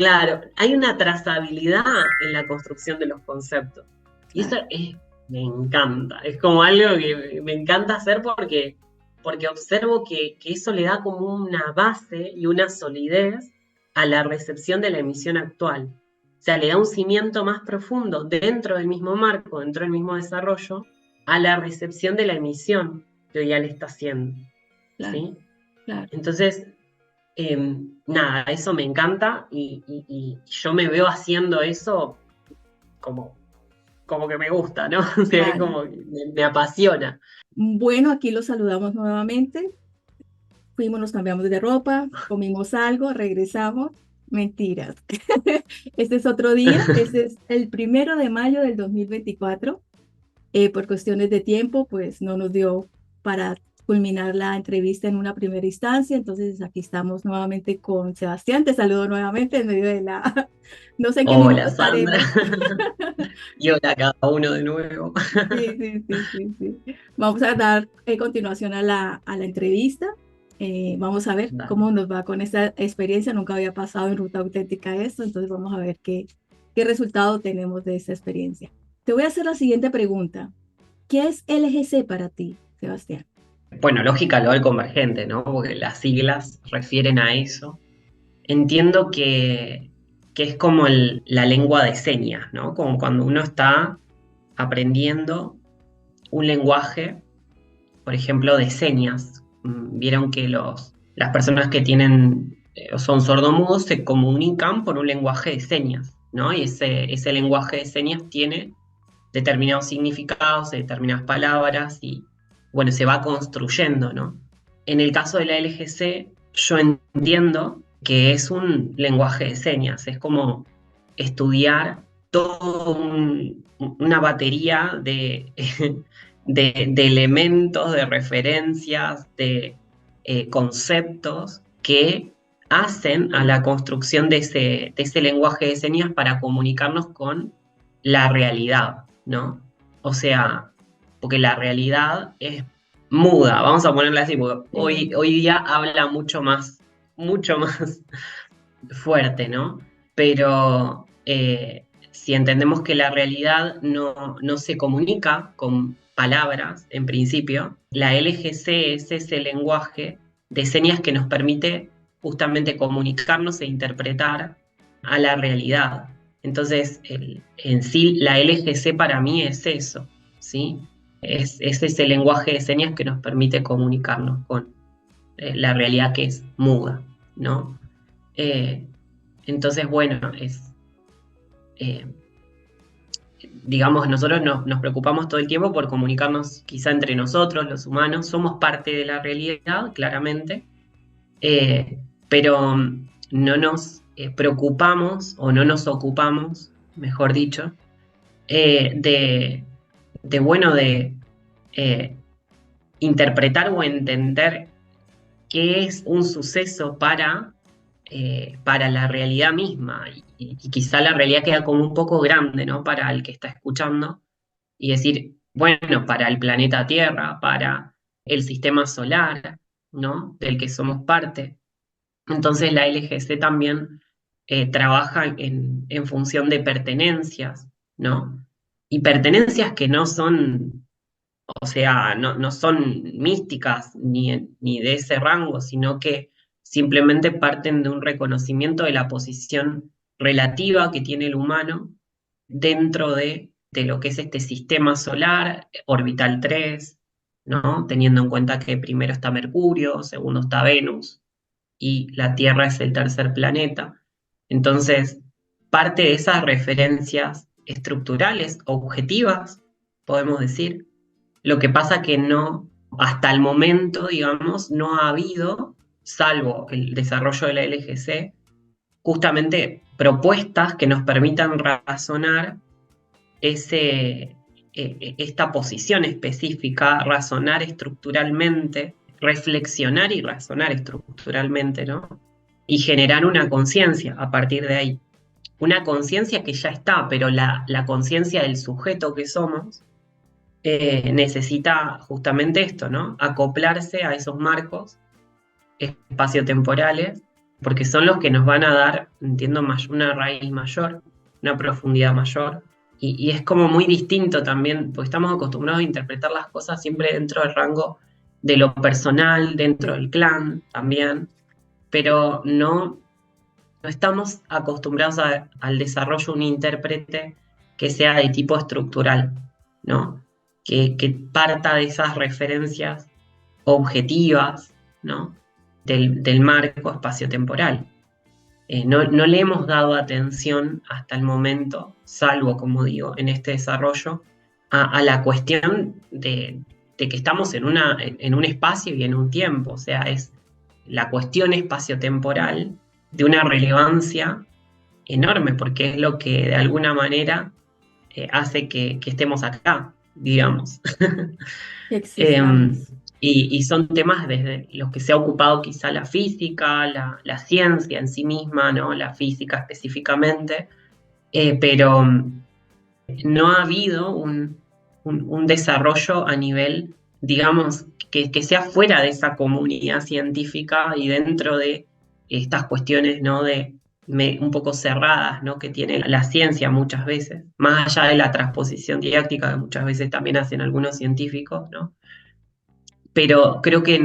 claro, hay una trazabilidad en la construcción de los conceptos. Y eso Claro, me encanta. Es como algo que me encanta hacer porque observo que eso le da como una base y una solidez a la recepción de la emisión actual. O sea, le da un cimiento más profundo dentro del mismo marco, dentro del mismo desarrollo, a la recepción de la emisión que hoy ya le está haciendo. claro, ¿Sí? claro. Entonces, nada, eso me encanta y yo me veo haciendo eso como, como que me gusta, ¿no? O sea, es Claro. como que me apasiona. Bueno, aquí los saludamos nuevamente. Fuimos, nos cambiamos de ropa, comimos algo, regresamos. Mentiras. Este es otro día. Este es el 1 de mayo del 2024. Por cuestiones de tiempo, pues no nos dio para culminar la entrevista en una primera instancia. Entonces aquí estamos nuevamente con Sebastián. Te saludo nuevamente en medio de la... No sé en qué minuto Hola, Sandra. estaremos. Y hola a cada uno de nuevo. Sí, sí, sí, sí, sí. Vamos a dar continuación a la entrevista. Vamos a ver Dale. cómo nos va con esta experiencia. Nunca había pasado en Ruta Auténtica esto, entonces vamos a ver qué resultado tenemos de esta experiencia. Te voy a hacer la siguiente pregunta. ¿Qué es LGC para ti, Sebastián? Bueno, lógica global convergente, ¿no? Porque las siglas refieren a eso. Entiendo que es como la lengua de señas, ¿no? Como cuando uno está aprendiendo un lenguaje, por ejemplo, de señas. Vieron que las personas que tienen o son sordomudos se comunican por un lenguaje de señas, ¿no? Y ese lenguaje de señas tiene determinados significados, determinadas palabras y, bueno, se va construyendo, ¿no? En el caso de la LGC, yo entiendo que es un lenguaje de señas, es como estudiar toda una batería de elementos, de referencias, de conceptos que hacen a la construcción de ese lenguaje de señas para comunicarnos con la realidad, ¿no? O sea, porque la realidad es muda, vamos a ponerla así, porque hoy día habla mucho más fuerte, ¿no? Pero si entendemos que la realidad no se comunica con palabras, en principio, la LGC es ese lenguaje de señas que nos permite justamente comunicarnos e interpretar a la realidad. Entonces, en sí, la LGC para mí es eso, ¿sí? Es ese lenguaje de señas que nos permite comunicarnos con la realidad que es muda, ¿no? Eh, entonces, bueno, eh, digamos, nosotros nos preocupamos todo el tiempo por comunicarnos quizá entre nosotros, los humanos, somos parte de la realidad, claramente, pero no nos preocupamos o no nos ocupamos, mejor dicho, bueno, de eh, interpretar o entender qué es un suceso para la realidad misma. Y quizá la realidad queda como un poco grande, ¿no? Para el que está escuchando. Y decir, bueno, para el planeta Tierra, para el sistema solar, ¿no? Del que somos parte. Entonces la LGC también trabaja en función de pertenencias, ¿no? Y pertenencias que no son, o sea, no son místicas ni de ese rango, sino que simplemente parten de un reconocimiento de la posición relativa que tiene el humano dentro de lo que es este sistema solar, orbital 3, ¿no? Teniendo en cuenta que primero está Mercurio, segundo está Venus y la Tierra es el tercer planeta. Entonces, parte de esas referencias estructurales, objetivas, podemos decir, lo que pasa que no, hasta el momento, digamos, no ha habido, salvo el desarrollo de la LGC, justamente propuestas que nos permitan razonar esta posición específica, razonar estructuralmente, reflexionar y razonar estructuralmente, ¿no? Y generar una conciencia a partir de ahí. Una conciencia que ya está, pero la conciencia del sujeto que somos necesita justamente esto, ¿no? Acoplarse a esos marcos espaciotemporales porque son los que nos van a dar, entiendo, una raíz mayor, una profundidad mayor. Y es como muy distinto también, porque estamos acostumbrados a interpretar las cosas siempre dentro del rango de lo personal, dentro del clan también, pero no estamos acostumbrados al desarrollo de un intérprete que sea de tipo estructural, ¿no? Que parta de esas referencias objetivas, ¿no? Del marco espaciotemporal. No le hemos dado atención hasta el momento, salvo, como digo, en este desarrollo, a la cuestión de que estamos en un espacio y en un tiempo. O sea, es la cuestión espaciotemporal de una relevancia enorme, porque es lo que de alguna manera hace que estemos acá, digamos. Que Em, existamos. y son temas desde los que se ha ocupado quizá la física, la ciencia en sí misma, ¿no? La física específicamente, pero no ha habido un desarrollo a nivel, digamos, que sea fuera de esa comunidad científica y dentro de estas cuestiones, ¿no? Un poco cerradas, ¿no? Que tiene la ciencia muchas veces, más allá de la transposición didáctica que muchas veces también hacen algunos científicos, ¿no? Pero creo que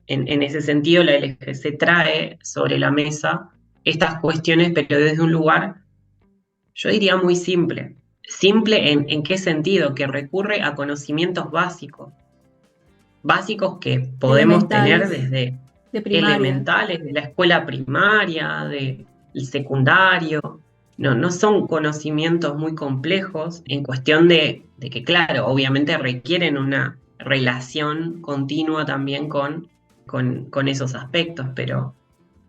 en ese sentido la LGC trae sobre la mesa estas cuestiones, pero desde un lugar, yo diría muy simple. Simple en qué sentido, que recurre a conocimientos básicos, básicos que podemos tener Elementales desde de primaria. elementales, de la escuela primaria, del secundario. No son conocimientos muy complejos en cuestión de que, claro, obviamente requieren una relación continua también con esos aspectos, pero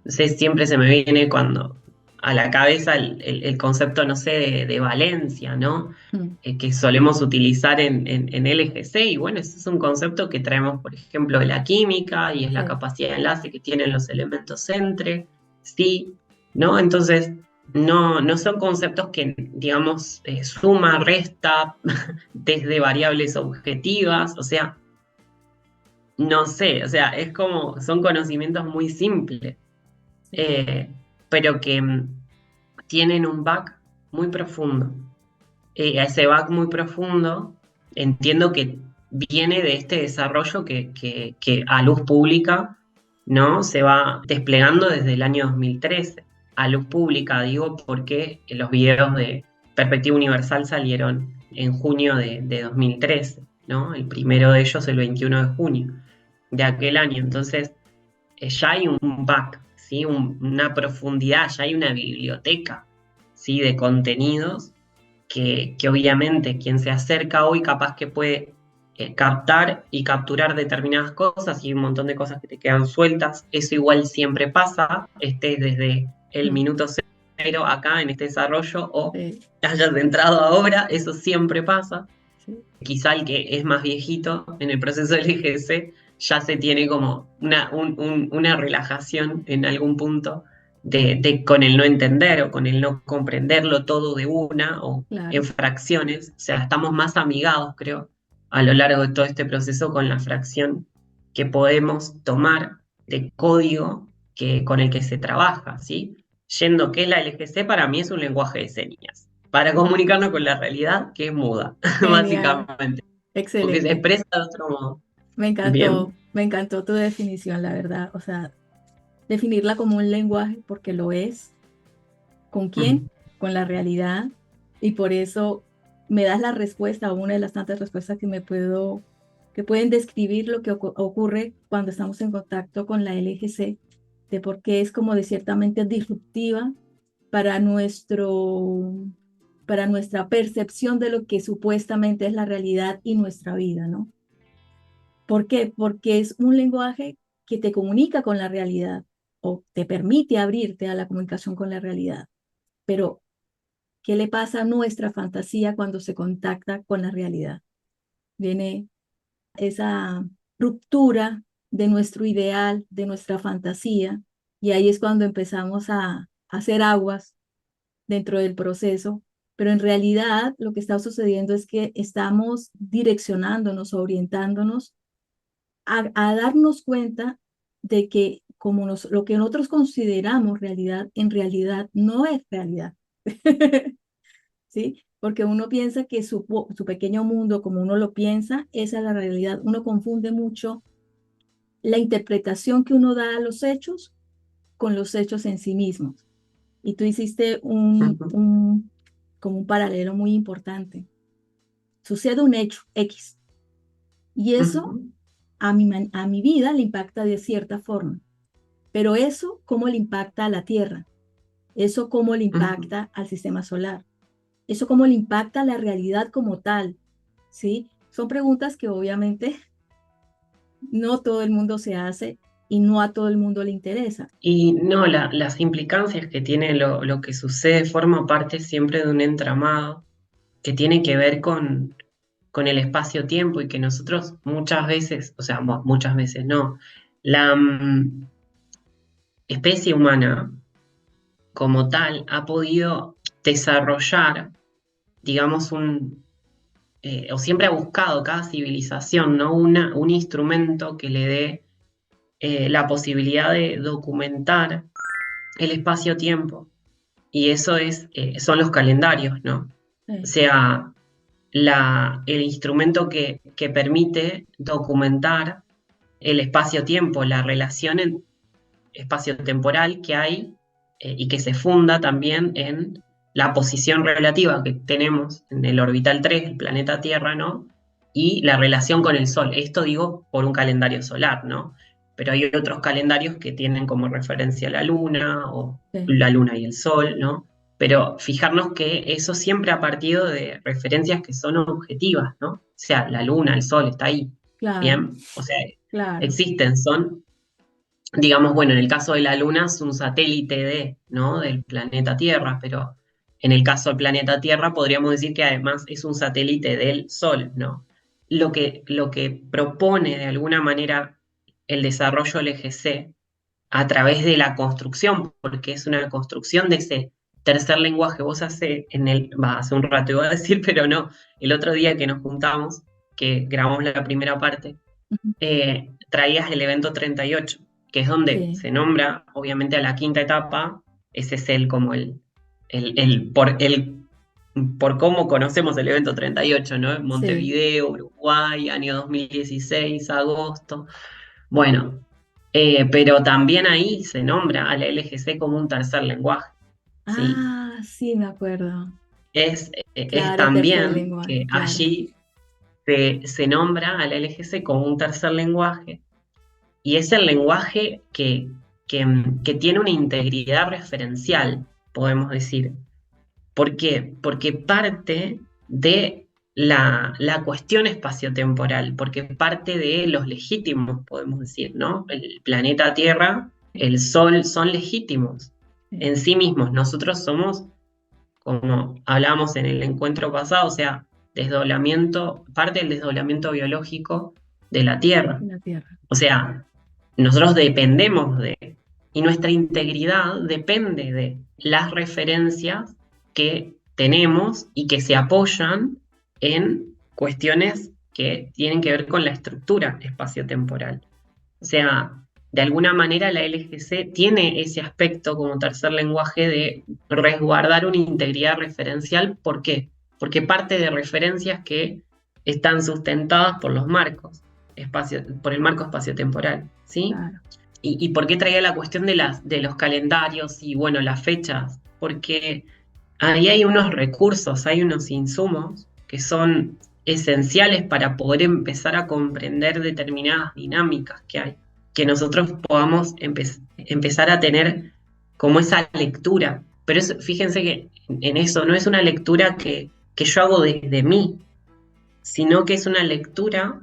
no sé, siempre se me viene cuando a la cabeza el concepto, no sé, de valencia, ¿no? Mm, Que solemos utilizar en LGC, y bueno, ese es un concepto que traemos, por ejemplo, de la química, y es la sí, capacidad de enlace que tienen los elementos entre, sí, ¿no? Entonces, no son conceptos que, digamos, suma, resta, desde variables objetivas, o sea, no sé, o sea, es como, son conocimientos muy simples, sí. eh, pero que tienen un back muy profundo. A ese back muy profundo entiendo que viene de este desarrollo que a luz pública, ¿no? Se va desplegando desde el año 2013. A luz pública digo porque los videos de Perspectiva Universal salieron en junio de 2013, ¿no? El primero de ellos el 21 de junio de aquel año. Entonces, ya hay un back, ¿sí? Una profundidad, ya hay una biblioteca, ¿sí? De contenidos que obviamente quien se acerca hoy capaz que puede captar y capturar determinadas cosas y un montón de cosas que te quedan sueltas. Eso igual siempre pasa, estés desde el Mm, minuto cero acá en este desarrollo o sí, hayas entrado ahora, eso siempre pasa. sí. Quizá el que es más viejito en el proceso del EGC ya se tiene como una relajación en algún punto con el no entender o con el no comprenderlo todo de una o en Claro. fracciones. O sea, estamos más amigados, creo, a lo largo de todo este proceso con la fracción que podemos tomar de código con el que se trabaja, ¿sí? Yendo que la LGC para mí es un lenguaje de señas para comunicarnos con la realidad que es muda, Genial. básicamente, porque se Excelente. expresa de otro modo. Bien. Me encantó tu definición, la verdad. O sea, definirla como un lenguaje porque lo es. ¿Con quién? Mm. Con la realidad. Y por eso me das la respuesta, una de las tantas respuestas que pueden describir lo que ocurre cuando estamos en contacto con la LGC, de por qué es como de ciertamente disruptiva para para nuestra percepción de lo que supuestamente es la realidad y nuestra vida, ¿no? ¿Por qué? Porque es un lenguaje que te comunica con la realidad o te permite abrirte a la comunicación con la realidad. Pero, ¿qué le pasa a nuestra fantasía cuando se contacta con la realidad? Viene esa ruptura de nuestro ideal, de nuestra fantasía, y ahí es cuando empezamos a hacer aguas dentro del proceso, pero en realidad lo que está sucediendo es que estamos direccionándonos, orientándonos a darnos cuenta de que lo que nosotros consideramos realidad, en realidad no es realidad. ¿Sí? Porque uno piensa que su pequeño mundo, como uno lo piensa, esa es la realidad. Uno confunde mucho la interpretación que uno da a los hechos con los hechos en sí mismos. Y tú hiciste Ujú, como un paralelo muy importante. Sucede un hecho X y eso ujú, a mi vida le impacta de cierta forma. Pero eso, ¿cómo le impacta a la Tierra? Eso, ¿cómo le ujú. impacta al sistema solar? Eso, ¿cómo le impacta a la realidad como tal? ¿Sí? Son preguntas que obviamente no todo el mundo se hace y no a todo el mundo le interesa. Y no, las implicancias que tiene lo que sucede forma parte siempre de un entramado que tiene que ver con el espacio-tiempo y que nosotros muchas veces, o sea, muchas veces no, la especie humana como tal ha podido desarrollar, digamos, o siempre ha buscado cada civilización, ¿no? Un instrumento que le dé la posibilidad de documentar el espacio-tiempo. Y eso son los calendarios, ¿no? O Sí, sea, el instrumento que permite documentar el espacio-tiempo, la relación espacio-temporal que hay y que se funda también en la posición relativa que tenemos en el orbital 3, el planeta Tierra, ¿no? Y la relación con el Sol. Esto digo por un calendario solar, ¿no? Pero hay otros calendarios que tienen como referencia la Luna o sí, la Luna y el Sol, ¿no? Pero fijarnos que eso siempre ha partido de referencias que son objetivas, ¿no? O sea, la Luna, el Sol, está ahí, claro, ¿bien? O sea, claro. existen, son digamos, bueno, en el caso de la Luna es un satélite ¿no? del planeta Tierra, pero en el caso del planeta Tierra podríamos decir que además es un satélite del Sol, ¿no? Lo que propone de alguna manera el desarrollo del EGC a través de la construcción, porque es una construcción de ese tercer lenguaje. Vos hace un rato iba a decir, pero no, el otro día que nos juntamos, que grabamos la primera parte, Ujú. traías el evento 38, que es donde Sí, se nombra, obviamente, a la quinta etapa. Ese es como por cómo conocemos el evento 38, ¿no? sí. Montevideo, Uruguay, año 2016, agosto. Bueno, pero también ahí se nombra a la LGC como un tercer lenguaje, ¿sí? Ah, sí, me acuerdo. Es Claro, tercer también lenguaje, que claro. allí se nombra a la LGC como un tercer lenguaje. Y es el lenguaje que tiene una integridad referencial, podemos decir. ¿Por qué? Porque parte de la cuestión espaciotemporal, porque parte de los legítimos, podemos decir, ¿no? El planeta Tierra, el Sol son legítimos Sí, en sí mismos. Nosotros somos, como hablábamos en el encuentro pasado, o sea, parte del desdoblamiento biológico de la Tierra. en la Tierra. O sea, nosotros dependemos y nuestra integridad depende de las referencias que tenemos y que se apoyan en cuestiones que tienen que ver con la estructura espaciotemporal. O sea, de alguna manera la LGC tiene ese aspecto como tercer lenguaje de resguardar una integridad referencial. ¿Por qué? Porque parte de referencias que están sustentadas por los marcos, por el marco espaciotemporal, ¿sí? Claro. ¿Y por qué traía la cuestión de los calendarios y, bueno, las fechas? Porque ahí hay unos recursos, hay unos insumos que son esenciales para poder empezar a comprender determinadas dinámicas que hay, que nosotros podamos empezar a tener como esa lectura. Pero fíjense que en eso no es una lectura que yo hago desde mí, sino que es una lectura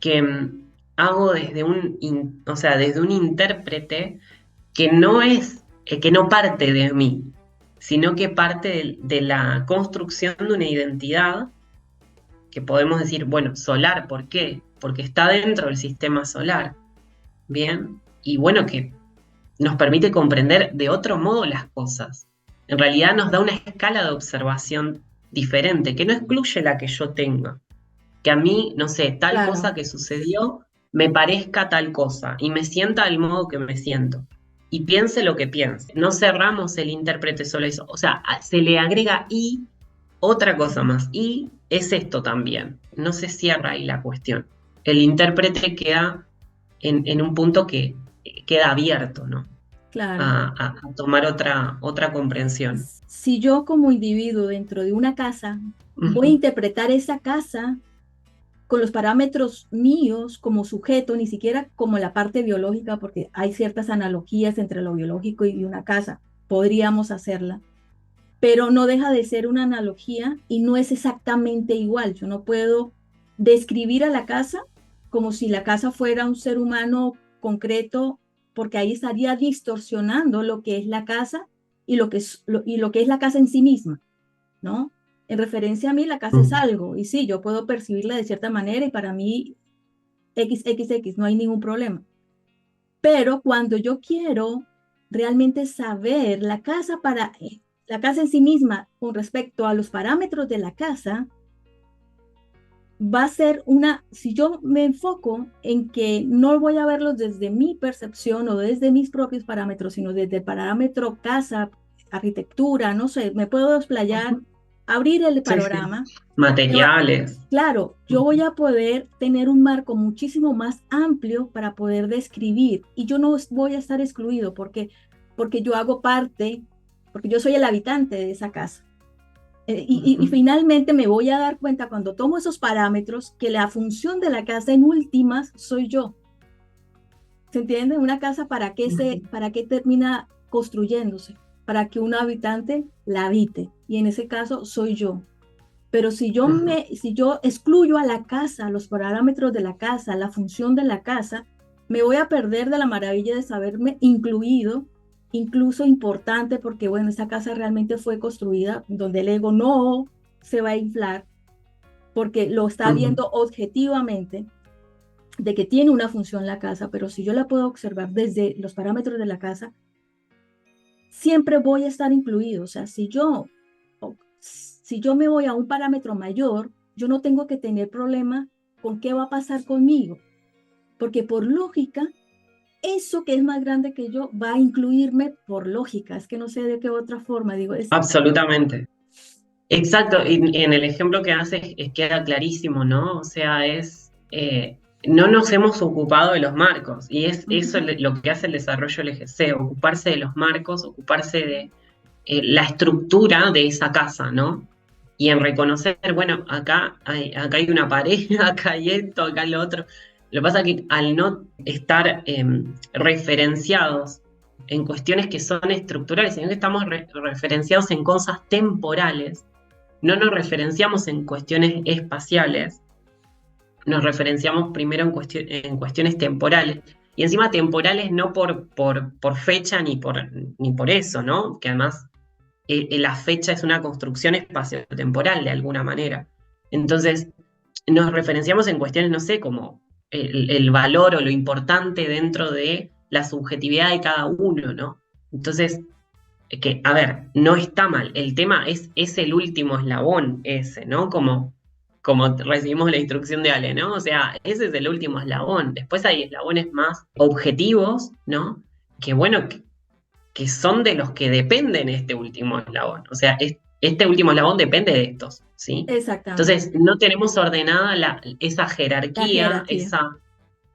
que hago o sea, desde un intérprete que no parte de mí, sino que parte de la construcción de una identidad que podemos decir, bueno, solar, ¿por qué? Porque está dentro del sistema solar, ¿bien? Y bueno, que nos permite comprender de otro modo las cosas. En realidad nos da una escala de observación diferente, que no excluye la que yo tenga. Que a mí, no sé, tal cosa Claro. que sucedió me parezca tal cosa y me sienta del modo que me siento y piense lo que piense. No cerramos el intérprete solo eso. O sea, se le agrega y otra cosa más. Y es esto también. No se cierra ahí la cuestión. El intérprete queda en un punto que queda abierto, ¿no? Claro. A tomar otra comprensión. Si yo como individuo dentro de una casa voy a Ujú, interpretar esa casa con los parámetros míos como sujeto, ni siquiera como la parte biológica, porque hay ciertas analogías entre lo biológico y una casa, podríamos hacerla, pero no deja de ser una analogía y no es exactamente igual. Yo no puedo describir a la casa como si la casa fuera un ser humano concreto, porque ahí estaría distorsionando lo que es la casa y lo que es la casa en sí misma, ¿no? En referencia a mí, la casa es ujú, algo, y sí, yo puedo percibirla de cierta manera y para mí XXX, no hay ningún problema. Pero cuando yo quiero realmente saber la casa en sí misma con respecto a los parámetros de la casa, va a ser si yo me enfoco en que no voy a verlos desde mi percepción o desde mis propios parámetros, sino desde el parámetro casa, arquitectura, no sé, me puedo desplayar, ujú. abrir el Sí, sí. panorama. Materiales. Claro, yo voy a poder tener un marco muchísimo más amplio para poder describir y yo no voy a estar excluido porque yo hago parte, porque yo soy el habitante de esa casa. Y Ujú, finalmente me voy a dar cuenta cuando tomo esos parámetros que la función de la casa en últimas soy yo. ¿Se entiende? Una casa ujú, para qué termina construyéndose, para que un habitante la habite y en ese caso soy yo. Pero ujú. si yo excluyo a la casa, los parámetros de la casa, la función de la casa, me voy a perder de la maravilla de saberme incluido, incluso importante, porque bueno, esa casa realmente fue construida donde el ego no se va a inflar, porque lo está Ujú. viendo objetivamente de que tiene una función la casa, pero si yo la puedo observar desde los parámetros de la casa, siempre voy a estar incluido. O sea, si yo me voy a un parámetro mayor, yo no tengo que tener problema con qué va a pasar conmigo, porque por lógica, eso que es más grande que yo va a incluirme por lógica. Es que no sé de qué otra forma, digo, Absolutamente. Exacto, y en el ejemplo que haces queda clarísimo, ¿no? O sea, no nos hemos ocupado de los marcos, y es eso Ujú. lo que hace el desarrollo LGC, ocuparse de los marcos, ocuparse de la estructura de esa casa, ¿no? Y en reconocer, bueno, acá hay una pared, acá hay esto, acá lo otro. Lo que pasa es que al no estar referenciados en cuestiones que son estructurales, sino que estamos referenciados en cosas temporales, no nos referenciamos en cuestiones espaciales, nos referenciamos primero en cuestiones temporales. Y encima temporales no por fecha ni por eso, ¿no? Que además la fecha es una construcción espaciotemporal de alguna manera. Entonces, nos referenciamos en cuestiones, no sé, como el valor o lo importante dentro de la subjetividad de cada uno, ¿no? Entonces, que, a ver, no está mal. El tema es el último eslabón ese, ¿no? Como recibimos la instrucción de Ale, ¿no? O sea, ese es el último eslabón. Después hay eslabones más objetivos, ¿no? Que bueno, que son de los que dependen este último eslabón. O sea, este último eslabón depende de estos, ¿sí? Exactamente, Entonces, no tenemos ordenada esa la jerarquía, jerarquía.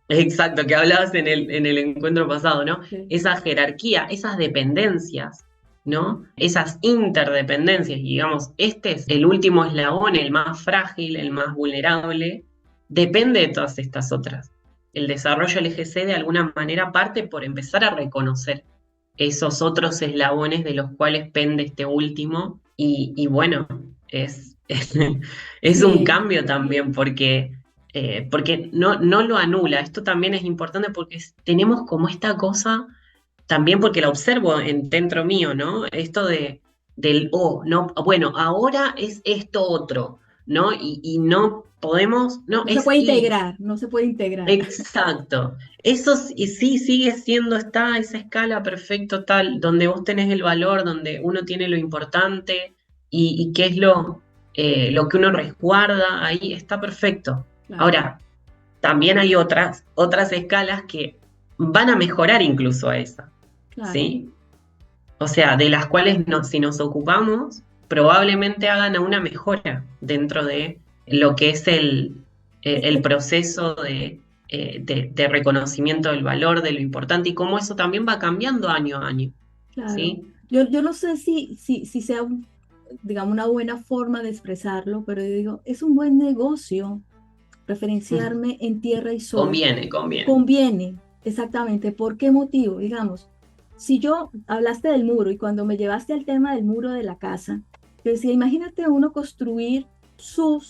exacto, que hablabas en el encuentro pasado, ¿no? Sí. Esa jerarquía, esas dependencias, ¿no? Esas interdependencias, y digamos, este es el último eslabón, el más frágil, el más vulnerable, depende de todas estas otras. El desarrollo LGC de alguna manera parte por empezar a reconocer esos otros eslabones de los cuales pende este último, y bueno, es un Sí, cambio también porque no lo anula. Esto también es importante porque tenemos como esta cosa, también porque la observo dentro mío, ¿no? Esto del, no, bueno, ahora es esto otro, ¿no? Y no podemos, no, no se es puede y. integrar, no se puede integrar. Exacto. Eso y sí sigue siendo, está esa escala perfecto tal, donde vos tenés el valor, donde uno tiene lo importante y qué es lo que uno resguarda, ahí está perfecto. Claro. Ahora, también hay otras escalas que van a mejorar incluso a esa, claro, ¿sí? O sea, de las cuales si nos ocupamos, probablemente hagan una mejora dentro de lo que es es el que proceso de reconocimiento del valor, de lo importante, y cómo eso también va cambiando año a año, claro. ¿sí? Yo no sé si sea, digamos, una buena forma de expresarlo, pero yo digo, es un buen negocio Mm. referenciarme en tierra y sol. Conviene, conviene. Conviene, exactamente. ¿Por qué motivo? Digamos, si yo hablaste del muro y cuando me llevaste al tema del muro de la casa, yo decía, imagínate uno construir su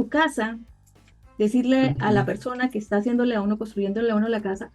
casa, decirle a la Ujú. persona que está haciéndole a uno, construyéndole a uno la casa,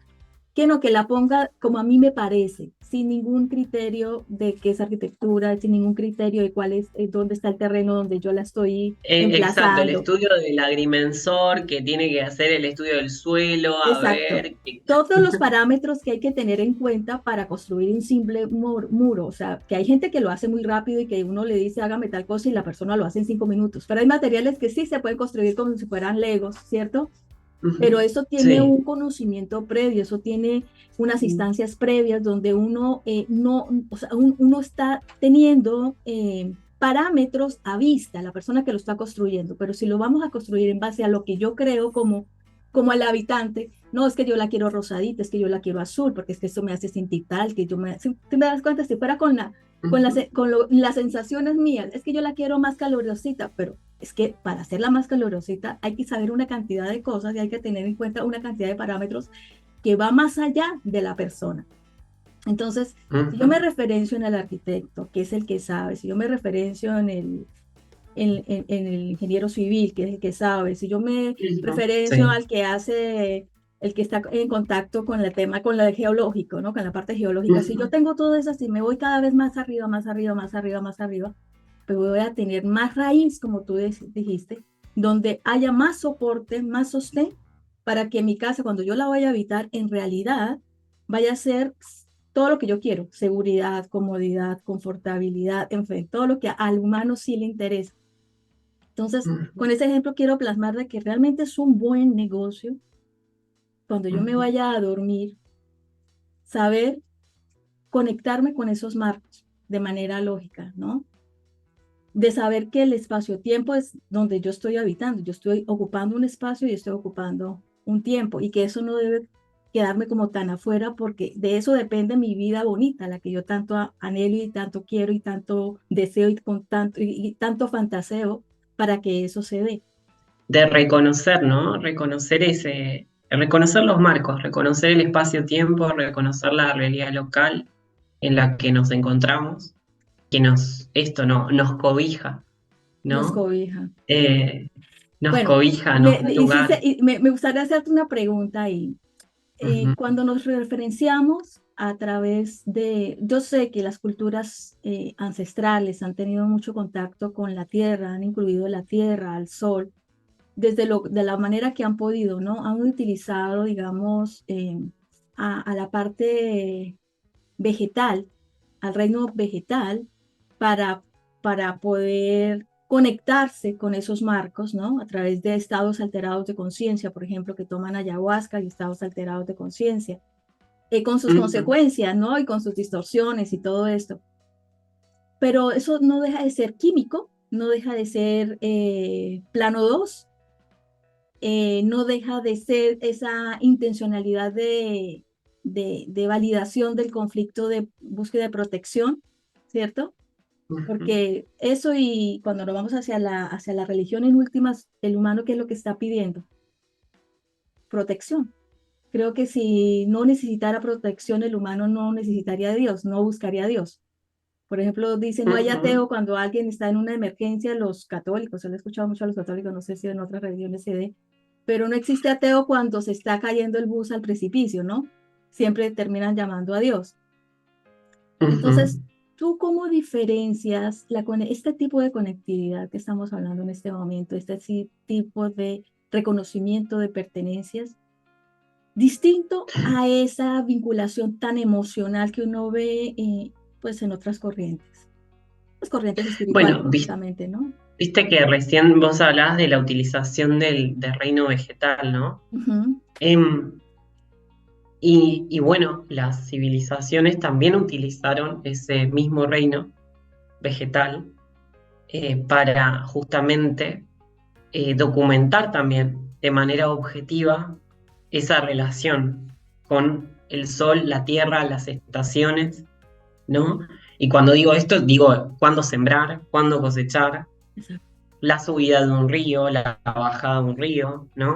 que no, que la ponga como a mí me parece, sin ningún criterio de qué es arquitectura, sin ningún criterio de cuál es, dónde está el terreno donde yo la estoy Exacto, el emplazando. estudio del agrimensor que tiene que hacer el estudio del suelo, a Exacto. ver. Todos los parámetros que hay que tener en cuenta para construir un simple muro. O sea, que hay gente que lo hace muy rápido y que uno le dice hágame tal cosa y la persona lo hace en 5 minutos. Pero hay materiales que sí se pueden construir como si fueran Legos, ¿cierto? Pero Ujú. eso tiene Sí. un conocimiento previo, eso tiene unas instancias previas donde uno no, o sea, uno está teniendo parámetros a vista, la persona que lo está construyendo, pero si lo vamos a construir en base a lo que yo creo como el habitante, no es que yo la quiero rosadita, es que yo la quiero azul, porque es que esto me hace sentir tal, que yo me, si me das cuenta, si fuera Ujú. las sensaciones mías, es que yo la quiero más calurosita, pero es que para hacerla más calurosita hay que saber una cantidad de cosas y hay que tener en cuenta una cantidad de parámetros que va más allá de la persona. Entonces, si yo me Ujú. referencio en el arquitecto, que es el que sabe, si yo me referencio en el ingeniero civil, que es el que sabe, si yo me Ujú. referencio Sí. al que hace, el que está en contacto con el tema, con la geológico, ¿no? Con la parte geológica, si yo Ujú. tengo todo eso, si me voy cada vez más arriba, más arriba, más arriba, más arriba, pues voy a tener más raíz, como tú dijiste, donde haya más soporte, más sostén, para que mi casa, cuando yo la vaya a habitar, en realidad vaya a ser todo lo que yo quiero, seguridad, comodidad, confortabilidad, en fin, todo lo que al humano sí le interesa. Entonces, Ujú. con ese ejemplo quiero plasmar de que realmente es un buen negocio cuando yo me Ujú. vaya a dormir, saber conectarme con esos marcos de manera lógica, ¿no? De saber que el espacio-tiempo es donde yo estoy habitando, yo estoy ocupando un espacio y estoy ocupando un tiempo y que eso no debe quedarme como tan afuera porque de eso depende mi vida bonita, la que yo tanto anhelo y tanto quiero y tanto deseo y con tanto y tanto fantaseo para que eso se dé. De reconocer, ¿no? Reconocer los marcos, reconocer el espacio-tiempo, reconocer la realidad local en la que nos encontramos, que esto no, nos cobija, Nos ¿no? cobija. Eh, Nos Bueno, cobija, nos da lugar. me gustaría hacerte una pregunta ahí. Ujú. Cuando nos referenciamos a través de, yo sé que las culturas ancestrales han tenido mucho contacto con la tierra, han incluido la tierra, al sol, de la manera que han podido, ¿no? Han utilizado, digamos, a la parte vegetal, al reino vegetal, para, para poder conectarse con esos marcos, ¿no? A través de estados alterados de conciencia, por ejemplo, que toman ayahuasca y estados alterados de conciencia, con sus Ujú. consecuencias, ¿no? Y con sus distorsiones y todo esto. Pero eso no deja de ser químico, no deja de ser plano 2, no deja de ser esa intencionalidad de validación del conflicto de búsqueda de protección, ¿cierto? Ujú. Porque eso y cuando nos vamos hacia la religión en últimas, el humano, ¿qué es lo que está pidiendo? Protección. Creo que si no necesitara protección, el humano no necesitaría a Dios, no buscaría a Dios. Por ejemplo, dice, no hay Ujú. ateo cuando alguien está en una emergencia, los católicos, yo lo he escuchado mucho a los católicos, no sé si en otras religiones se dé, pero no existe ateo cuando se está cayendo el bus al precipicio, ¿no? Siempre terminan llamando a Dios. Ujú. Entonces, ¿tú cómo diferencias este tipo de conectividad que estamos hablando en este momento, tipo de reconocimiento de pertenencias, distinto a esa vinculación tan emocional que uno ve pues en otras corrientes? Las corrientes espirituales, Bueno, lógicamente, ¿no? viste que recién vos hablabas de la utilización del reino vegetal, ¿no? Ujú, Em, y bueno, las civilizaciones también utilizaron ese mismo reino vegetal para justamente documentar también de manera objetiva esa relación con el sol, la tierra, las estaciones, ¿no? Y cuando digo esto, digo cuándo sembrar, cuándo cosechar, exacto. la subida de un río, la bajada de un río, ¿no?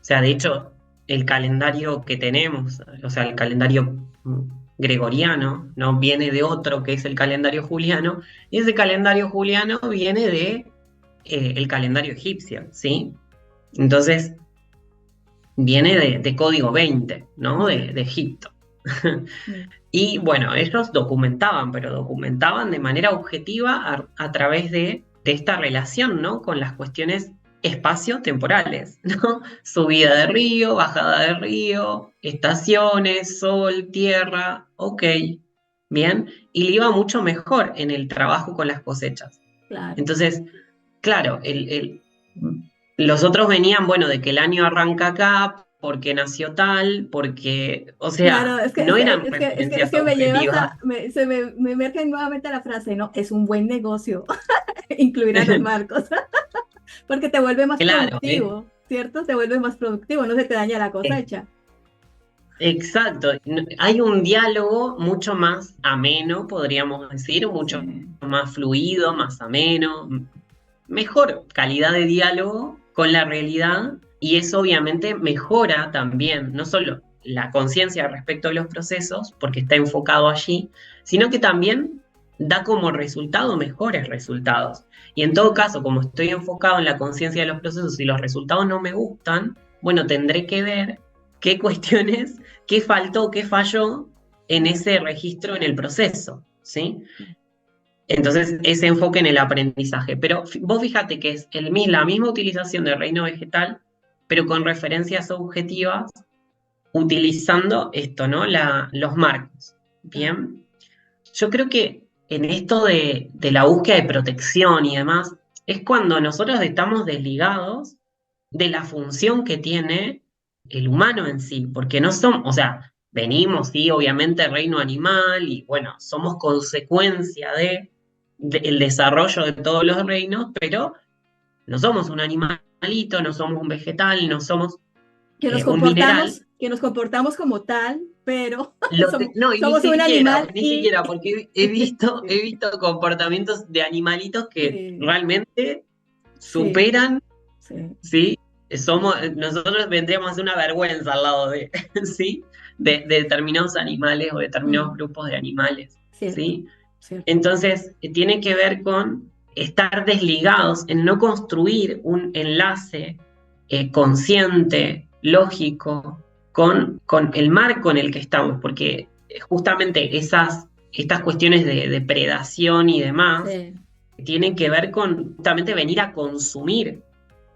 O sea, de hecho, el calendario que tenemos, o sea, el calendario gregoriano, ¿no? Viene de otro que es el calendario juliano, y ese calendario juliano viene de el calendario egipcio, ¿sí? Entonces, viene de código 20, ¿no? Exacto. De Egipto. Sí, Y bueno, ellos documentaban, pero documentaban de manera objetiva a través de esta relación, ¿no? Con las cuestiones espacio-temporales, ¿no? Subida de río, bajada de río, estaciones, sol, tierra, ok, bien. Y le iba mucho mejor en el trabajo con las cosechas. claro. Entonces, claro, los otros venían, bueno, de que el año arranca acá, porque nació tal, porque, o Claro, sea, no eran es referencias que me llevas objetivas. se me emerge nuevamente la frase, ¿no? Es un buen negocio incluir a los marcos, porque te vuelve más Claro, productivo, ¿cierto? Te vuelve más productivo, no se te daña la eh, cosecha. exacto. Hay un diálogo mucho más ameno, podríamos decir, mucho Sí, más fluido, más ameno, mejor calidad de diálogo con la realidad y eso obviamente mejora también no solo la conciencia respecto de los procesos, porque está enfocado allí, sino que también da como resultado mejores resultados. Y en todo caso, como estoy enfocado en la conciencia de los procesos y los resultados no me gustan, bueno, tendré que ver qué cuestiones, qué faltó, qué falló en claro. ese registro en el proceso, ¿sí? Entonces, ese enfoque en el aprendizaje. Pero vos fíjate que es la misma utilización del reino vegetal, pero con referencias objetivas, utilizando esto, ¿no? Los marcos. Claro. Bien. Yo creo que en esto de la búsqueda de protección y demás, es cuando nosotros estamos desligados de la función que tiene el humano en sí, porque no somos, o sea, venimos, sí, obviamente, reino animal y bueno, somos consecuencia del desarrollo de todos los reinos, pero no somos un animalito, no somos un vegetal, no somos un mineral. Que nos comportamos como tal, pero No, y somos un animal ni y siquiera, porque he visto comportamientos de animalitos que sí, realmente sí, superan, sí, ¿sí? sí, Nosotros vendríamos a ser una vergüenza al lado de, ¿sí? De determinados animales o determinados mm, grupos de animales, cierto, ¿sí? cierto, Entonces, tiene que ver con estar desligados, en no construir un enlace consciente, lógico, con el marco en el que estamos, porque justamente estas cuestiones de predación y demás sí. tienen que ver con justamente venir a consumir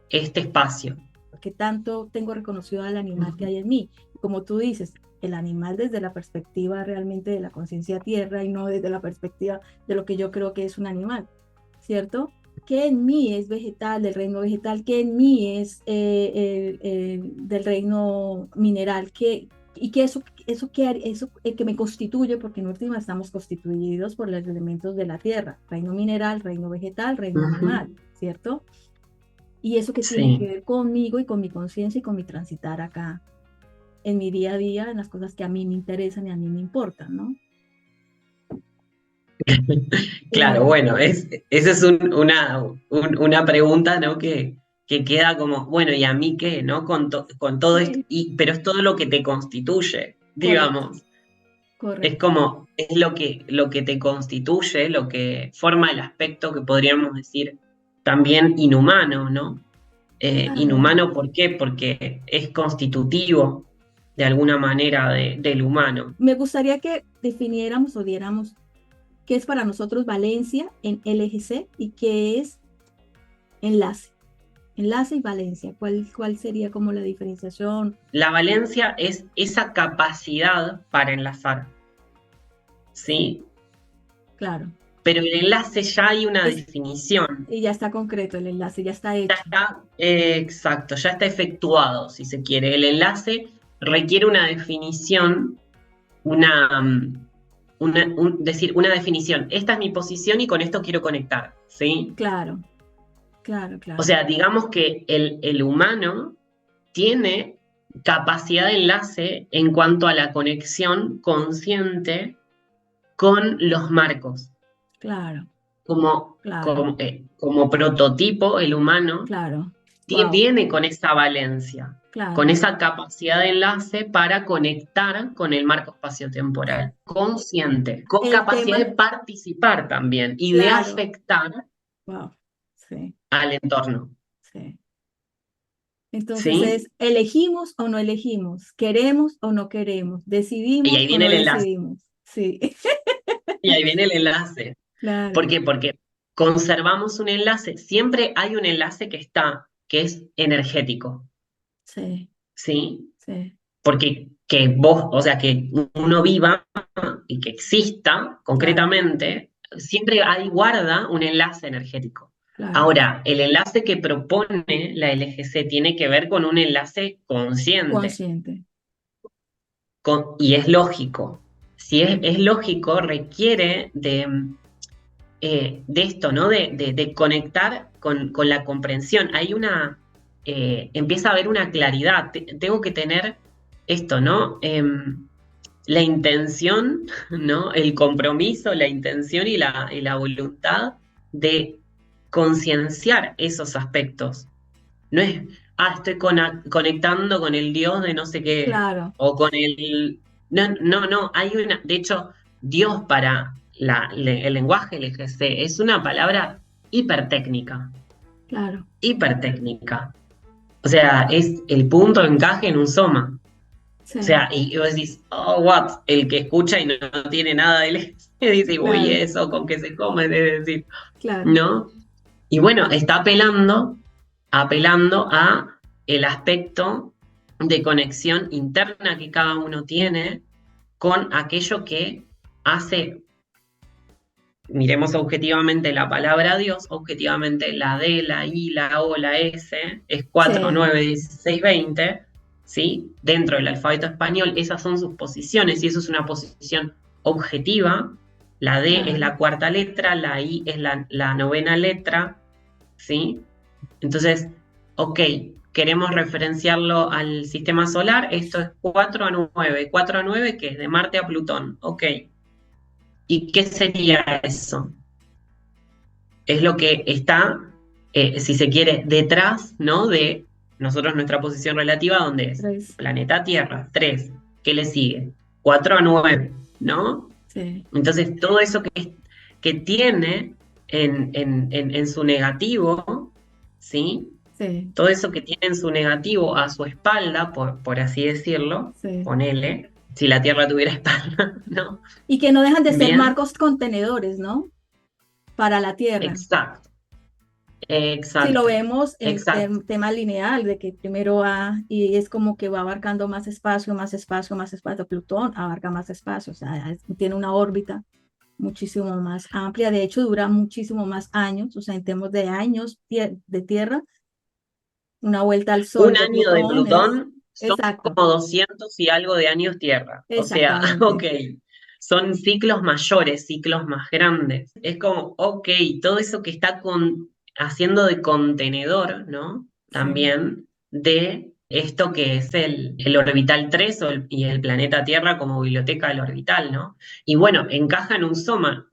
este espacio. Porque tanto tengo reconocido al animal que hay en mí. Como tú dices, el animal desde la perspectiva realmente de la conciencia tierra y no desde la perspectiva de lo que yo creo que es un animal, ¿cierto? ¿Qué en mí es vegetal, del reino vegetal? ¿Qué en mí es del reino mineral? Y que que me constituye, porque en última estamos constituidos por los elementos de la tierra, reino mineral, reino vegetal, reino animal, Ujú. ¿cierto? Y eso que tiene que Sí. ver conmigo y con mi conciencia y con mi transitar acá, en mi día a día, en las cosas que a mí me interesan y a mí me importan, ¿no? Claro, Claro, bueno, esa es una pregunta, ¿no? Que queda como, bueno, ¿y a mí qué? ¿No? Con todo esto, sí, pero es todo lo que te constituye, correcto, digamos. Es correcto. como, es lo que te constituye, lo que forma el aspecto que podríamos decir también inhumano, ¿no? Claro. Inhumano, ¿por qué? Porque es constitutivo de alguna manera del humano. Me gustaría que definiéramos o diéramos qué es para nosotros valencia en LGC y qué es enlace. Enlace y valencia. ¿Cuál sería como la diferenciación? La valencia es esa capacidad para enlazar, ¿sí? Claro, pero el enlace ya hay una Es, definición. y ya está concreto el enlace, ya está Ya hecho. está, exacto, ya está efectuado, si se quiere. El enlace requiere una definición, una, decir, una definición. Esta es mi posición y con esto quiero conectar, ¿sí? Claro, claro, O claro, sea, digamos que el humano tiene capacidad de enlace en cuanto a la conexión consciente con los marcos. claro, Como, claro, como prototipo, el humano claro. Wow, viene con esa valencia, con claro. esa capacidad de enlace para conectar con el marco espaciotemporal, consciente, con El capacidad de tema, participar también y de claro. afectar Wow, sí, al entorno, sí. Entonces ¿sí? es, elegimos o no elegimos, queremos o no queremos, Y decidimos ahí o viene no el enlace, decidimos. Sí, y ahí viene el enlace. ¿Por claro, qué? Porque conservamos un enlace, siempre hay un enlace que está, que es energético, sí, ¿sí? sí, Porque que vos, o sea, que uno viva y que exista claro, concretamente, siempre hay guarda un enlace energético. claro. Ahora, el enlace que propone la LGC tiene que ver con un enlace consciente Consciente. y es lógico. Si es lógico, requiere de esto, ¿no? De conectar con la comprensión. Hay empieza a haber una claridad. Tengo que tener esto, ¿no? La intención, ¿no? El compromiso, la intención y la voluntad de concienciar esos aspectos. No es, estoy conectando con el Dios de no sé qué, Claro, o con el... No, no, no, hay una... De hecho, Dios para el lenguaje LGC es una palabra hipertécnica, claro, hipertécnica. O sea, es el punto de encaje en un soma. O sí, sea, y vos decís, oh, what, el que escucha y no tiene nada de LGC dice, uy, claro, eso, con qué se come, es decir, claro, ¿no? Y bueno, está apelando a el aspecto de conexión interna que cada uno tiene con aquello que hace, miremos objetivamente la palabra Dios, objetivamente la D, la I, la O, la S, es 4 sí, 9 16 20, ¿sí? Dentro del alfabeto español, esas son sus posiciones y eso es una posición objetiva. La D es claro, la cuarta letra, la I es la novena letra, ¿sí? Entonces, ok, queremos referenciarlo al sistema solar, esto es 4 a 9, 4 a 9 que es de Marte a Plutón, ok. ¿Y qué sería eso? Es lo que está, si se quiere, detrás, ¿no? De nosotros nuestra posición relativa, donde es tres, planeta Tierra, 3. ¿Qué le sigue? 4 a 9, ¿no? sí, Entonces, todo eso que tiene en su negativo, ¿sí? sí, Todo eso que tiene en su negativo a su espalda, por así decirlo, sí. ponele, si la Tierra tuviera espalda, ¿no? Y que no dejan de ser Bien, marcos contenedores, ¿no? Para la Tierra. exacto, Si lo exacto, vemos en exacto. tema lineal, de que primero va y es como que va abarcando más espacio, más espacio, más espacio. Plutón abarca más espacio, o sea, tiene una órbita muchísimo más amplia. De hecho, dura muchísimo más años, o sea, en términos de años de Tierra, una vuelta al Sol Un de año de Plutón es Plutón son exacto, como 200 y algo de años Tierra. O sea, ok, exactamente. son ciclos mayores, ciclos más grandes. Es como, ok, todo eso que está haciendo de contenedor, ¿no? Sí, También de esto que es el orbital 3 y el planeta Tierra como biblioteca del orbital, ¿no? Y bueno, encaja en un soma.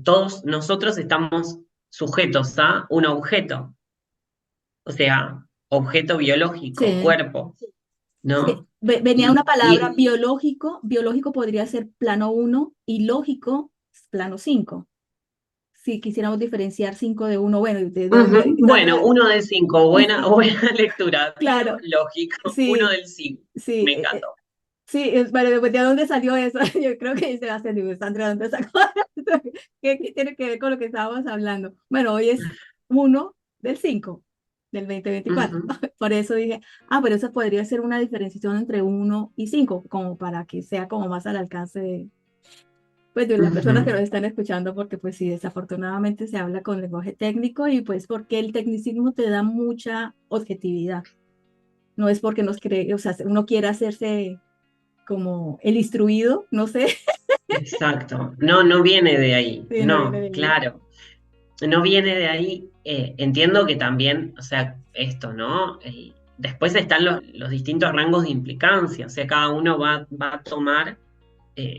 Todos nosotros estamos sujetos a un objeto, o sea, objeto biológico, sí, cuerpo, sí. ¿no? Venía una Y, palabra y biológico, biológico podría ser plano uno y lógico, plano 5. Si quisiéramos diferenciar 5 de uno, bueno, bueno, 1 de 5, buena lectura, claro, biológico, uno sí, del 5, sí, me encantó. sí, bueno, ¿de dónde salió eso? Yo creo que Sebastián digo, Sandra, ¿dónde sacó eso? ¿Qué tiene que ver con lo que estábamos hablando? Bueno, hoy es 1 del 5 del 2024. Ujú. Por eso dije, pero eso podría ser una diferenciación entre 1 y 5 como para que sea como más al alcance pues de las personas que Ujú. nos están escuchando, porque pues sí, desafortunadamente se habla con lenguaje técnico y pues porque el tecnicismo te da mucha objetividad. No es porque nos cree, o sea, uno quiera hacerse como el instruido, no sé, Exacto. No, no viene de ahí. sí, no viene No, de ahí. claro. No viene de ahí. Entiendo que también, o sea, esto, ¿no? Después están los distintos rangos de implicancia. O sea, cada uno va a tomar,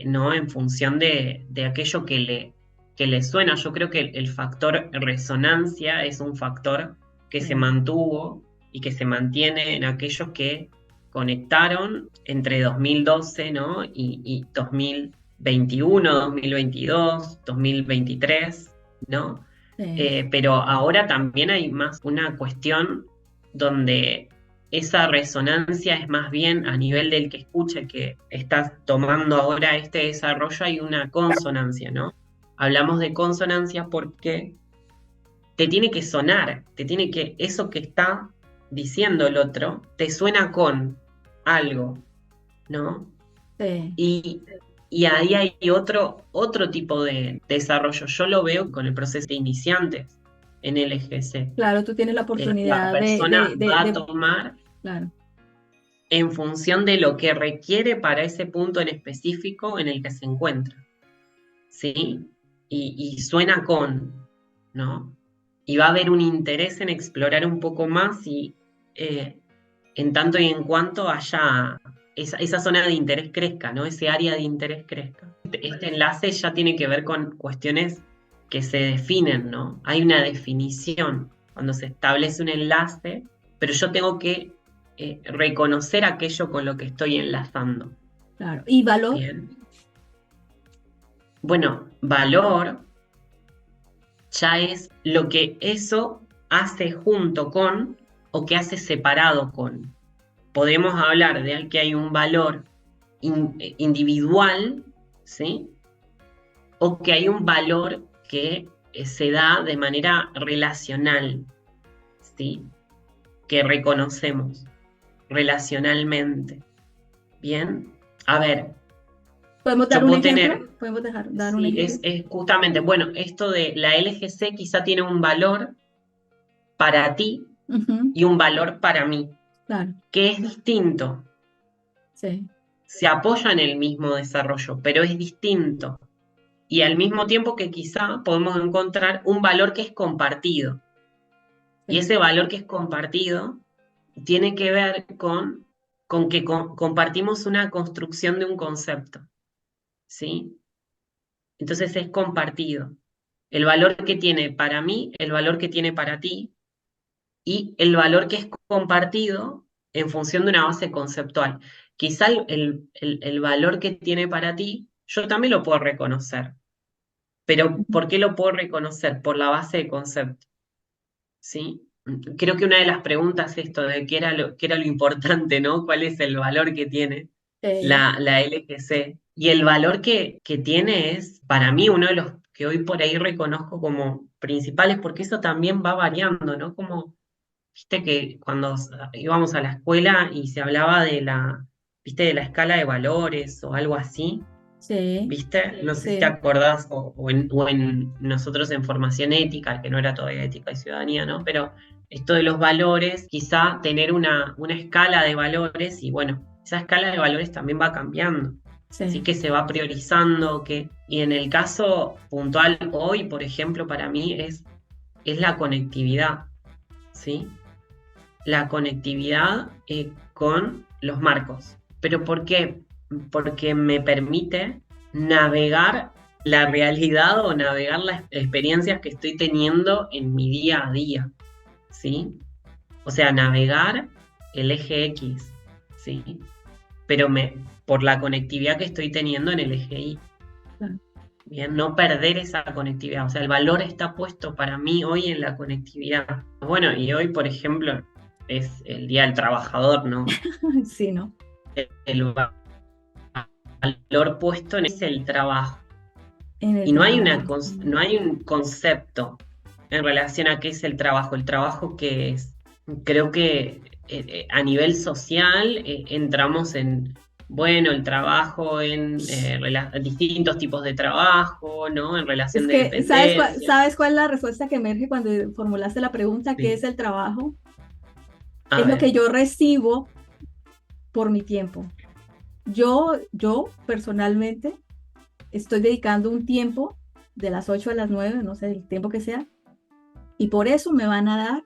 ¿no? En función de aquello que le suena. Yo creo que el factor resonancia es un factor que se Sí, mantuvo y que se mantiene en aquellos que conectaron entre 2012, ¿no? y 2021, 2022, 2023, ¿no? sí, Pero ahora también hay más una cuestión donde esa resonancia es más bien a nivel del que escucha, el que está tomando ahora este desarrollo, hay una consonancia, ¿no? Hablamos de consonancia porque te tiene que sonar, eso que está diciendo el otro, te suena con algo, ¿no? sí. Y, y ahí hay otro tipo de desarrollo. Yo lo veo con el proceso de iniciantes en el EGC. Claro, tú tienes la La oportunidad persona va a tomar claro, en función de lo que requiere para ese punto en específico en el que se encuentra, ¿sí? Y suena con, ¿no? Y va a haber un interés en explorar un poco más y eh, en tanto y en cuanto haya esa zona de interés crezca, ¿no? Ese área de interés crezca. Este enlace ya tiene que ver con cuestiones que se definen, ¿no? Hay una definición cuando se establece un enlace, pero yo tengo que reconocer aquello con lo que estoy enlazando. claro. ¿Y valor? Bien. Bueno, valor ya es lo que eso hace junto con o que hace separado con. Podemos hablar de que hay un valor individual, ¿sí? O que hay un valor que se da de manera relacional, ¿sí? Que reconocemos relacionalmente. Bien, a ver, ¿Podemos dar yo un puedo ejemplo? tener, ¿Podemos dar un sí, ejemplo? es justamente, bueno, esto de la LGC quizá tiene un valor para ti Ujú, y un valor para mí, claro, que es distinto. sí, Se apoya en el mismo desarrollo, pero es distinto. Y al mismo tiempo que quizá podemos encontrar un valor que es compartido. Y sí. ese valor que es compartido tiene que ver con que compartimos una construcción de un concepto, ¿sí? Entonces es compartido. El valor que tiene para mí, el valor que tiene para ti y el valor que es compartido en función de una base conceptual. Quizá el valor que tiene para ti, yo también lo puedo reconocer, pero Ujú, ¿por qué lo puedo reconocer? Por la base de concepto. ¿Sí? Creo que una de las preguntas es esto de qué era lo importante, ¿no? ¿Cuál es el valor que tiene sí, la LGC? Y el valor que tiene es, para mí, uno de los que hoy por ahí reconozco como principales, porque eso también va variando, ¿no? Como, viste que cuando íbamos a la escuela y se hablaba viste, de la escala de valores o algo así, sí, ¿viste? No sé si te sí. acordás, o en nosotros en formación ética, que no era todavía ética y ciudadanía, ¿no? Pero esto de los valores, quizá tener una escala de valores, y bueno, esa escala de valores también va cambiando, sí Sí. que se va priorizando, y en el caso puntual hoy, por ejemplo, para mí es la conectividad, ¿sí? La conectividad con los marcos. ¿Pero por qué? Porque me permite navegar la realidad o navegar las experiencias que estoy teniendo en mi día a día, ¿sí? O sea, navegar el eje X, ¿sí? Pero por la conectividad que estoy teniendo en el eje Y. Claro. Bien, no perder esa conectividad. O sea, el valor está puesto para mí hoy en la conectividad. Bueno, y hoy, por ejemplo, es el Día del Trabajador, ¿no? Sí, ¿no? El valor puesto en es el trabajo. En el Y no hay, trabajo. no hay un concepto en relación a qué es el trabajo. El trabajo que es, creo que a nivel social entramos bueno, el trabajo en distintos tipos de trabajo, ¿no? En relación Es de que, dependencia. ¿sabes cuál es la respuesta que emerge cuando formulaste la pregunta? ¿Qué es Sí. el trabajo? A Es lo ver. que yo recibo por mi tiempo. Yo personalmente estoy dedicando un tiempo de las 8 a las 9, no sé, el tiempo que sea, y por eso me van a dar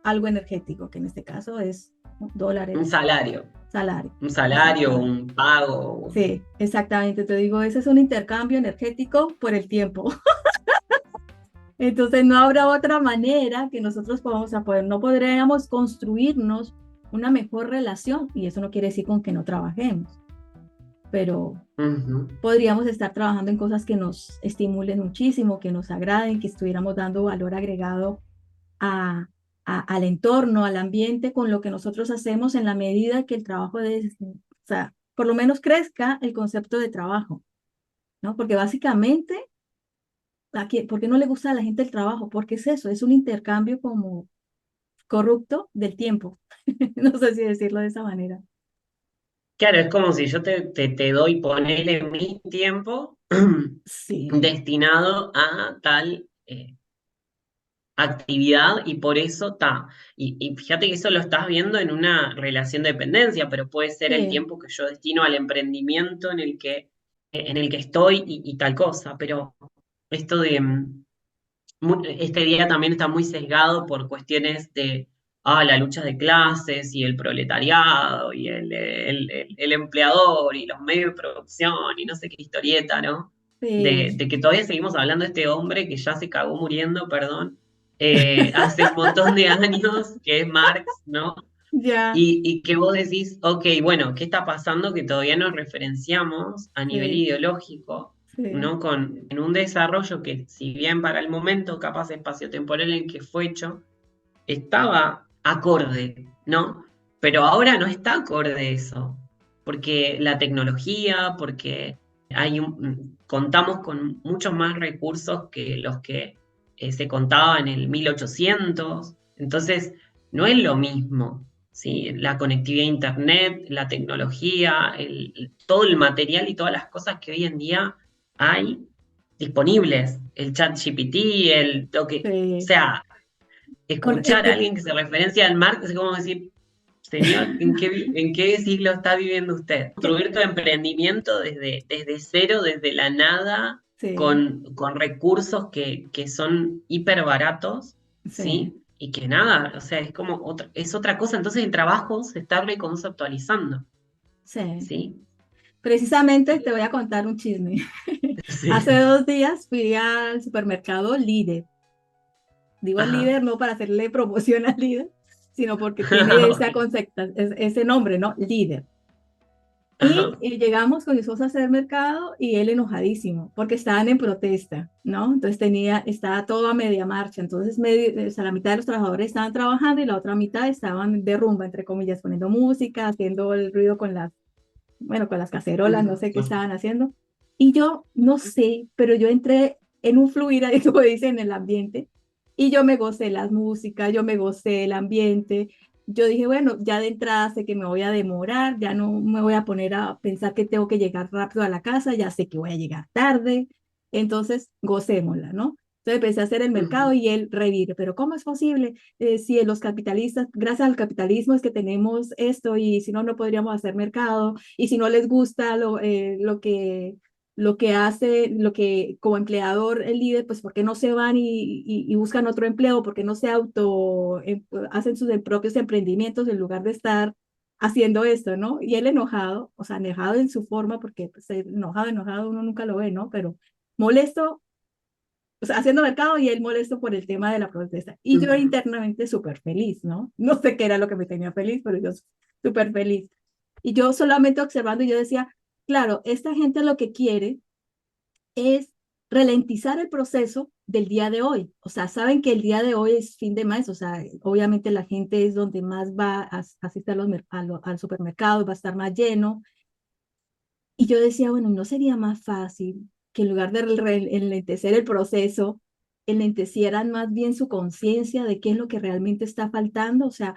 algo energético, que en este caso es Un dólares, salario. salario. Un salario, Exactamente. un pago. Sí, exactamente. Te digo, ese es un intercambio energético por el tiempo. Entonces no habrá otra manera que nosotros podamos a poder, no podríamos construirnos una mejor relación, y eso no quiere decir con que no trabajemos, pero Ujú. podríamos estar trabajando en cosas que nos estimulen muchísimo, que nos agraden, que estuviéramos dando valor agregado a, al entorno, al ambiente, con lo que nosotros hacemos en la medida que el trabajo o sea, por lo menos crezca el concepto de trabajo, ¿no? Porque básicamente, ¿por qué no le gusta a la gente el trabajo? Porque es eso, es un intercambio como corrupto del tiempo. No sé si decirlo de esa manera. Claro, es como si yo te doy, ponele mi tiempo Sí, destinado a tal actividad y por eso está. Y fíjate que eso lo estás viendo en una relación de dependencia, pero puede ser el sí, tiempo que yo destino al emprendimiento en el que estoy y tal cosa. Pero esto de, este día también está muy sesgado por cuestiones de la lucha de clases y el proletariado y el empleador y los medios de producción y no sé qué historieta, ¿no? sí, De que todavía seguimos hablando de este hombre que ya se cagó muriendo, perdón, hace un montón de años, que es Marx, ¿no? ya, Y que vos decís, ok, bueno, ¿qué está pasando? Que todavía nos referenciamos a nivel sí, ideológico, sí, ¿no? En un desarrollo que, si bien para el momento, capaz espacio-temporal en que fue hecho, estaba acorde, ¿no? Pero ahora no está acorde eso, porque la tecnología, porque contamos con muchos más recursos que los que se contaban en el 1800, entonces no es lo mismo, ¿sí? La conectividad a Internet, la tecnología, todo el material y todas las cosas que hoy en día hay disponibles, el chat GPT, el toque, o sí. sea, Con, escuchar a alguien que se referencia al Marx es como decir, señor, en qué siglo está viviendo usted? Construir tu emprendimiento desde cero, desde la nada, sí, con recursos que son hiper baratos, sí, ¿sí? Y que nada, o sea, es otra cosa. Entonces el trabajo se está reconceptualizando, sí. ¿sí? Precisamente te voy a contar un chisme. Sí. Hace 2 días fui al supermercado Líder. Digo el Ajá. Líder no para hacerle promoción al Líder, sino porque tiene esa Ok. concepta, ese nombre, ¿no? Líder. Y, Ajá. llegamos con mi esposo a hacer mercado y él enojadísimo porque estaban en protesta, ¿no? Entonces estaba todo a media marcha. Entonces, o sea, la mitad de los trabajadores estaban trabajando y la otra mitad estaban de rumba, entre comillas, poniendo música, haciendo el ruido con bueno, con las cacerolas, no sé qué Ujú. estaban haciendo. Y yo no sé, pero yo entré en un fluir, ahí como dicen, en el ambiente, y yo me gocé las músicas, yo me gocé el ambiente. Yo dije, bueno, ya de entrada sé que me voy a demorar, ya no me voy a poner a pensar que tengo que llegar rápido a la casa, ya sé que voy a llegar tarde, entonces gocémosla, ¿no? Entonces empecé a hacer el mercado Ujú. y él revire, pero ¿cómo es posible? Si los capitalistas, gracias al capitalismo es que tenemos esto y si no, no podríamos hacer mercado y si no les gusta lo que hace, lo que como empleador el líder, pues ¿por qué no se van y buscan otro empleo? ¿Por qué no se hacen sus propios emprendimientos en lugar de estar haciendo esto, ¿no? Y él enojado, o sea, enojado en su forma, porque pues, enojado uno nunca lo ve, ¿no? Pero molesto, o sea, haciendo mercado y él molesto por el tema de la protesta. Y yo Ujú. internamente súper feliz, ¿no? No sé qué era lo que me tenía feliz, pero yo súper feliz. Y yo solamente observando, yo decía, claro, esta gente lo que quiere es ralentizar el proceso del día de hoy. O sea, saben que el día de hoy es fin de mes, o sea, obviamente la gente es donde más va a asistir al supermercado, va a estar más lleno. Y yo decía, bueno, ¿no sería más fácil que en lugar de enlentecer el proceso, enlentecieran más bien su conciencia de qué es lo que realmente está faltando? O sea,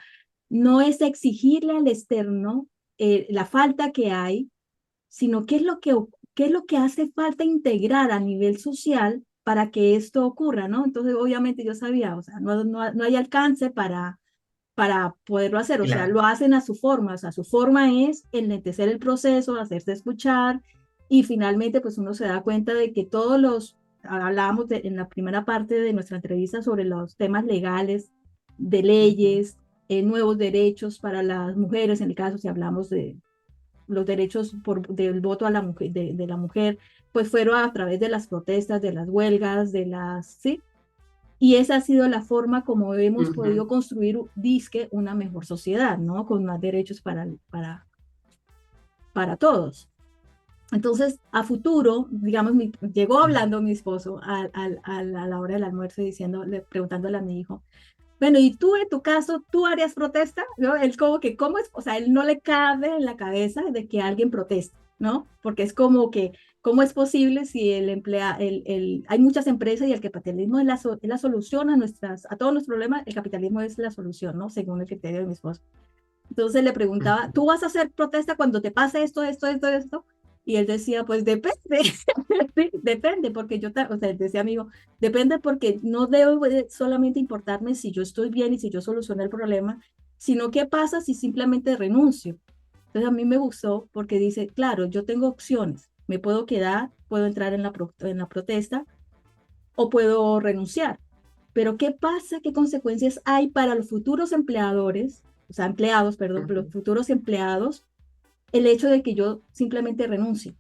no es exigirle al externo la falta que hay, sino qué es lo que hace falta integrar a nivel social para que esto ocurra, ¿no? Entonces, obviamente yo sabía, o sea, no hay alcance para poderlo hacer, o sea, Claro. lo hacen a su forma, o sea, su forma es enlentecer el proceso, hacerse escuchar y finalmente pues uno se da cuenta de que hablábamos en la primera parte de nuestra entrevista sobre los temas legales, de Ujú, leyes, nuevos derechos para las mujeres, en el caso si hablamos de los derechos del voto a la mujer, de la mujer, pues fueron a través de las protestas, de las huelgas, ¿sí? Y esa ha sido la forma como hemos ujú, podido construir, disque, una mejor sociedad, ¿no? Con más derechos para todos. Entonces, a futuro, digamos, llegó hablando mi esposo a la hora del almuerzo preguntándole a mi hijo, bueno, y tú en tu caso, ¿tú harías protesta? ¿No? Él como que, ¿cómo es? O sea, él no le cabe en la cabeza de que alguien proteste, ¿no? Porque es como que, ¿cómo es posible si hay muchas empresas y el capitalismo es la solución a todos los problemas, el capitalismo es la solución, ¿no? Según el criterio de mi esposo. Entonces le preguntaba, ujú. ¿tú vas a hacer protesta cuando te pase esto? Y él decía, pues depende, sí, depende, porque o sea, él decía amigo, depende porque no debe solamente importarme si yo estoy bien y si yo soluciono el problema, sino qué pasa si simplemente renuncio. Entonces a mí me gustó porque dice, claro, yo tengo opciones, me puedo quedar, puedo entrar en la protesta o puedo renunciar. Pero ¿qué pasa? ¿Qué consecuencias hay para los futuros empleadores, o sea, empleados, perdón, los Ujú. futuros empleados, el hecho de que yo simplemente renuncie?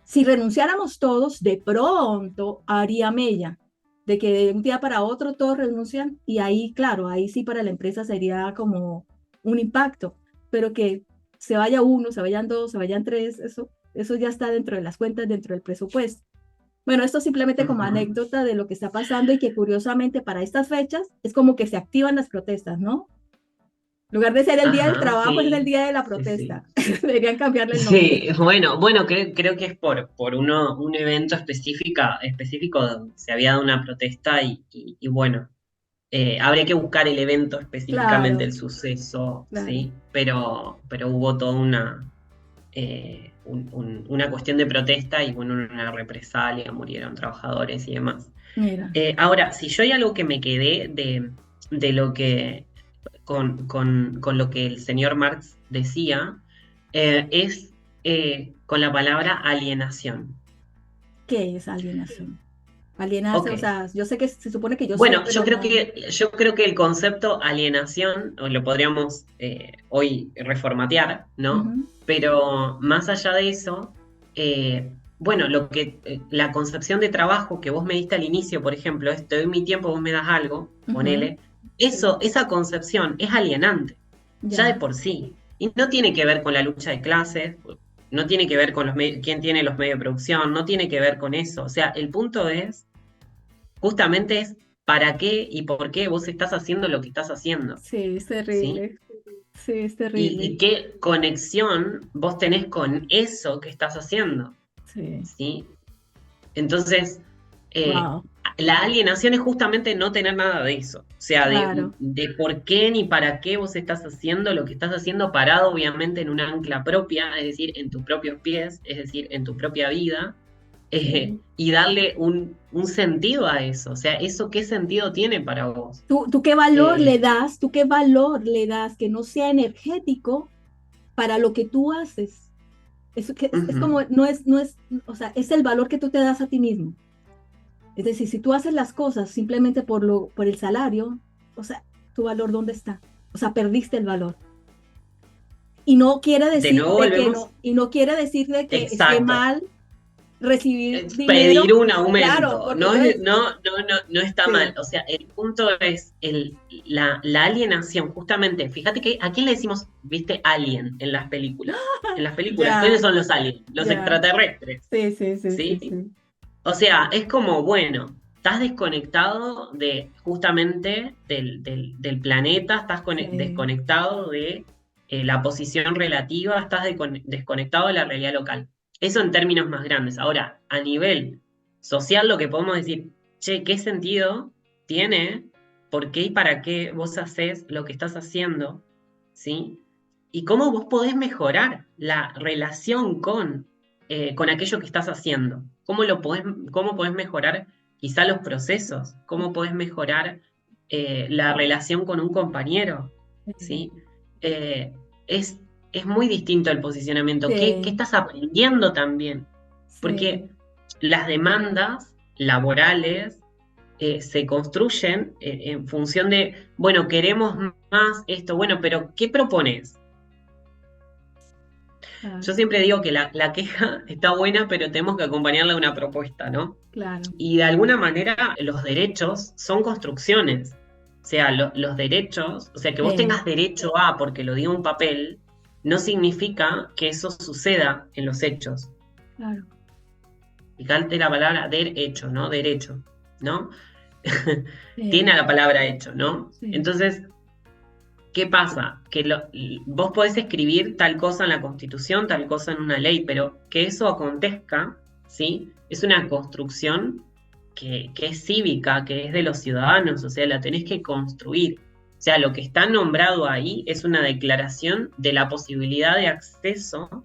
Si renunciáramos todos, de pronto haría mella, de que de un día para otro todos renuncian y ahí, claro, ahí sí para la empresa sería como un impacto, pero que se vaya uno, se vayan dos, se vayan tres, eso ya está dentro de las cuentas, dentro del presupuesto. Bueno, esto simplemente como Ujú. anécdota de lo que está pasando y que curiosamente para estas fechas es como que se activan las protestas, ¿no? En lugar de ser el día del Ajá, trabajo, es el sí, día de la sí, sí. protesta. Deberían cambiarle el nombre. Sí, bueno, creo que es por un evento específico donde se había dado una protesta y bueno, habría que buscar el evento específicamente, Claro, el suceso, claro. ¿sí? Pero hubo toda una cuestión de protesta y bueno, una represalia, murieron trabajadores y demás. Mira, Ahora, si yo hay algo que me quedé de lo que, con lo que el señor Marx decía, es con la palabra alienación. ¿qué es alienación? Alienarse, Ok. o sea, yo sé que se supone que yo sé, Bueno, pero no. yo creo que el concepto alienación o lo podríamos hoy reformatear, ¿no? Ujú, Pero más allá de eso, bueno, la concepción de trabajo que vos me diste al inicio, por ejemplo, es te doy mi tiempo, vos me das algo, ujú, ponele, sí, esa concepción es alienante, ya de ya, por sí. Y no tiene que ver con la lucha de clases, no tiene que ver con quién tiene los medios de producción, no tiene que ver con eso. O sea, el punto es justamente es para qué y por qué vos estás haciendo lo que estás haciendo, sí, es ¿sí? terrible, sí, es Y terrible, qué conexión vos tenés con eso que estás haciendo, sí, ¿sí? Entonces, eh, wow, la alienación es justamente no tener nada de eso, o sea, claro, de por qué ni para qué vos estás haciendo lo que estás haciendo parado, obviamente, en una ancla propia, es decir, en tus propios pies, es decir, en tu propia vida, sí. y darle un sentido a eso. O sea, ¿eso qué sentido tiene para vos? ¿Tú qué valor le Eh, das? ¿Tú qué valor le das que no sea energético para lo que tú haces? Es Ujú. como, o sea, es el valor que tú te das a ti mismo. Es decir, si tú haces las cosas simplemente por el salario, o sea, ¿tu valor dónde está? O sea, perdiste el valor. Y no quiere De decir nuevo de que volvemos. no, y no quiere decir de que esté Exacto. mal recibir Es pedir dinero, un claro, aumento. porque No, entonces, no está mal. sí, O sea, el punto es la alienación. Justamente, fíjate que a quién le decimos, viste, alien en las películas. En las películas, ¿quiénes ya, son los aliens? Los ya, extraterrestres. sí, sí, sí, ¿Sí? sí, sí, O sea, es como, bueno, estás desconectado de justamente del planeta, estás sí, desconectado de la posición relativa, estás desconectado de la realidad local. Eso en términos más grandes. Ahora, a nivel social, lo que podemos decir, che, ¿qué sentido tiene? ¿Por qué y para qué vos haces lo que estás haciendo? ¿Sí? Y cómo vos podés mejorar la relación con con aquello que estás haciendo. Cómo podés mejorar quizá los procesos? ¿Cómo podés mejorar la relación con un compañero? ¿Sí? Eh, es, es muy distinto el posicionamiento. ¿Qué Sí, estás aprendiendo también? Porque sí, las demandas laborales se construyen en función de, bueno, queremos más esto, bueno, pero ¿qué propones? claro, Yo siempre digo que la queja está buena, pero tenemos que acompañarla de una propuesta, ¿no? claro. Y de alguna manera los derechos son construcciones. O sea, los derechos, o sea, que vos Sí, tengas derecho a, porque lo diga un papel, no significa que eso suceda en los hechos. claro. Fíjate la palabra derecho, ¿no? Derecho, ¿no? Tiene Sí, a la palabra hecho, ¿no? sí, Entonces, ¿qué pasa? Vos podés escribir tal cosa en la Constitución, tal cosa en una ley, pero que eso acontezca, ¿sí? Es una construcción que es cívica, que es de los ciudadanos, o sea, la tenés que construir. O sea, lo que está nombrado ahí es una declaración de la posibilidad de acceso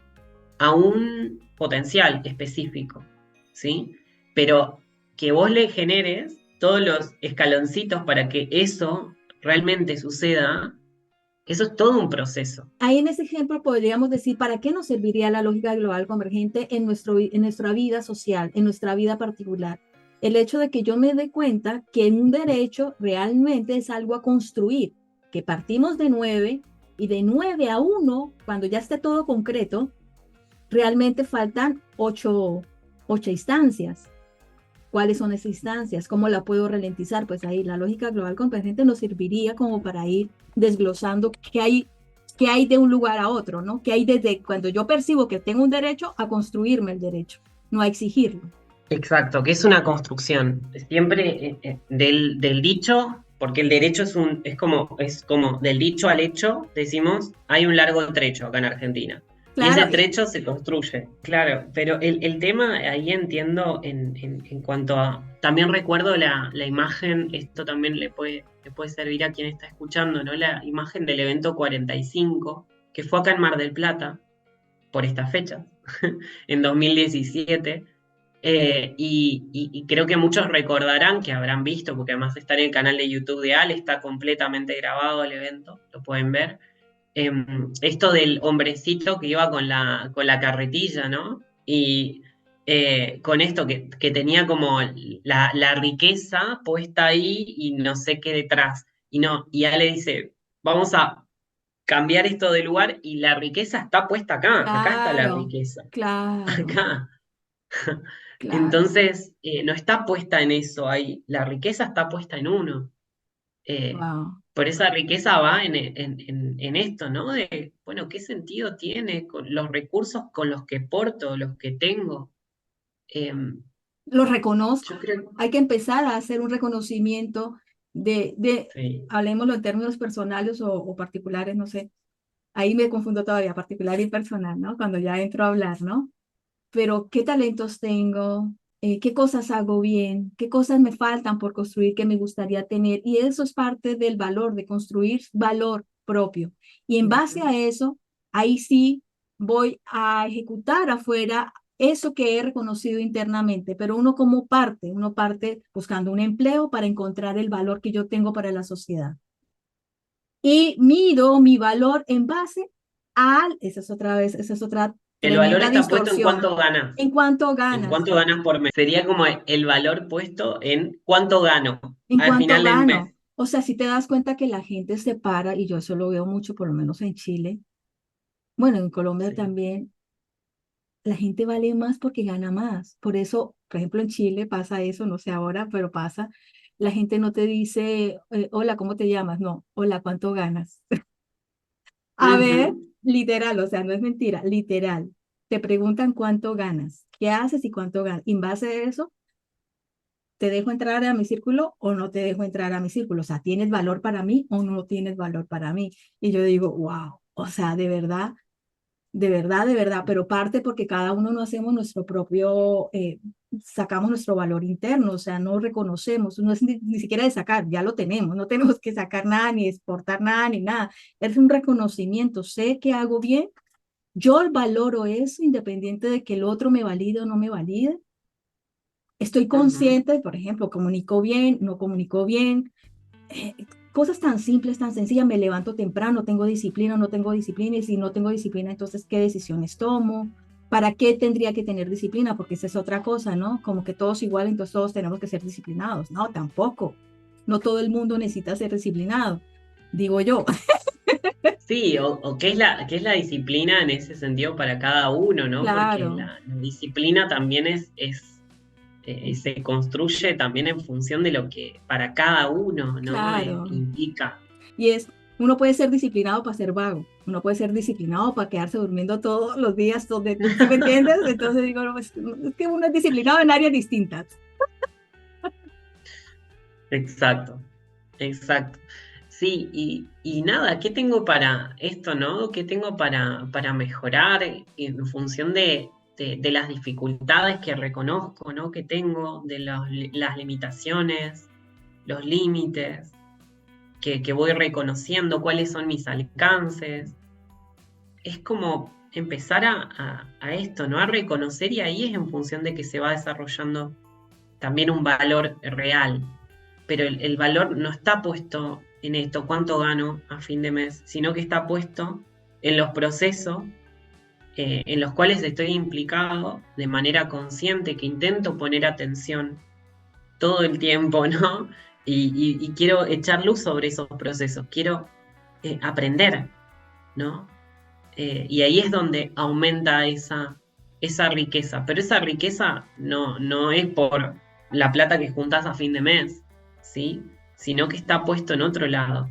a un potencial específico, ¿sí? Pero que vos le generes todos los escaloncitos para que eso realmente suceda, eso es todo un proceso. ahí en ese ejemplo podríamos decir, ¿para qué nos serviría la lógica global convergente en en nuestra vida social, en nuestra vida particular? El hecho de que yo me dé cuenta que un derecho realmente es algo a construir, que partimos de 9 y de 9 a 1, cuando ya esté todo concreto, realmente faltan 8 instancias. ¿Cuáles son esas instancias? ¿Cómo la puedo ralentizar? Pues ahí la lógica global convergente nos serviría como para ir desglosando qué hay de un lugar a otro, ¿no? ¿Qué hay desde cuando yo percibo que tengo un derecho a construirme el derecho, no a exigirlo? Exacto, que es una construcción. Siempre del dicho, porque el derecho es como del dicho al hecho, decimos, hay un largo trecho acá en Argentina. Y ese Claro, trecho se construye, claro. Pero el tema ahí entiendo en cuanto a. También recuerdo la imagen, esto también le puede servir a quien está escuchando, ¿no? La imagen del evento 45, que fue acá en Mar del Plata, por estas fechas, en 2017. Y creo que muchos recordarán que habrán visto, porque además está en el canal de YouTube de Ale, está completamente grabado el evento, lo pueden ver. Esto del hombrecito que iba con la carretilla, ¿no? Y con esto que tenía como la riqueza puesta ahí y no sé qué detrás. Y no, y Ale dice, vamos a cambiar esto de lugar y la riqueza está puesta acá, acá está la claro, riqueza, claro, acá. claro. Entonces, no está puesta en eso ahí, la riqueza está puesta en uno. Eh, Wow. por esa riqueza va en esto, ¿no? De, bueno, ¿qué sentido tiene con los recursos con los que porto, los que tengo? Eh, Lo yo reconozco. creo, Hay que empezar a hacer un reconocimiento sí. hablemoslo en términos personales o particulares, no sé. Ahí me confundo todavía, particular y personal, ¿no? Cuando ya entro a hablar, ¿no? Pero qué talentos tengo, qué cosas hago bien, qué cosas me faltan por construir que me gustaría tener. Y eso es parte del valor, de construir valor propio. Y en base Ujú. a eso, ahí sí voy a ejecutar afuera eso que he reconocido internamente, pero uno parte buscando un empleo para encontrar el valor que yo tengo para la sociedad. Y mido mi valor en base esa es otra El valor tremenda está puesto distorsión. en cuánto ganas por mes. Sería como el valor puesto en cuánto gano En al cuánto final del mes. gano. O sea, si te das cuenta que la gente se para, y yo eso lo veo mucho, por lo menos en Chile, bueno, en Colombia Sí. también, la gente vale más porque gana más. Por eso, por ejemplo, en Chile pasa eso, no sé ahora, pero pasa. La gente no te dice, hola, ¿cómo te llamas? No, hola, ¿cuánto ganas? A ver, Ujú. literal, o sea, no es mentira, literal. Te preguntan cuánto ganas, qué haces y cuánto ganas. Y en base a eso, ¿te dejo entrar a mi círculo o no te dejo entrar a mi círculo? O sea, ¿tienes valor para mí o no tienes valor para mí? Y yo digo, wow, o sea, de verdad, de verdad, de verdad, pero parte porque cada uno no hacemos nuestro propio, sacamos nuestro valor interno, o sea, no reconocemos, no es ni siquiera de sacar, ya lo tenemos, no tenemos que sacar nada, ni exportar nada, ni nada. Es un reconocimiento, sé que hago bien Yo valoro eso independiente de que el otro me valide o no me valide. Estoy Ujú. consciente, por ejemplo, comunico bien, no comunico bien, eh, cosas tan simples, tan sencillas, me levanto temprano, tengo disciplina, no tengo disciplina, y si no tengo disciplina, entonces, ¿qué decisiones tomo? ¿Para qué tendría que tener disciplina? Porque esa es otra cosa, ¿no? Como que todos igual, entonces todos tenemos que ser disciplinados. No, tampoco. No todo el mundo necesita ser disciplinado, digo yo. Sí, o qué es la disciplina en ese sentido para cada uno, ¿no? Porque Claro, la disciplina también se construye también en función de lo que para cada uno, ¿no? claro. Indica. Y es, uno puede ser disciplinado para ser vago, uno puede ser disciplinado para quedarse durmiendo todos los días, donde, ¿sí me entiendes? Entonces digo, no, es que uno es disciplinado en áreas distintas. Exacto, exacto. Sí, y nada, ¿qué tengo para esto, no? ¿Qué tengo para mejorar en función de las dificultades que reconozco, ¿no? Que tengo, de las limitaciones, los límites, que voy reconociendo, cuáles son mis alcances. Es como empezar a esto, ¿no? A reconocer y ahí es en función de que se va desarrollando también un valor real, pero el valor no está puesto en esto, cuánto gano a fin de mes, sino que está puesto en los procesos en los cuales estoy implicado de manera consciente, que intento poner atención todo el tiempo, ¿no? Y quiero echar luz sobre esos procesos, quiero aprender, ¿no? Y ahí es donde aumenta esa riqueza. Pero esa riqueza no es por la plata que juntas a fin de mes, ¿sí? Sino que está puesto en otro lado.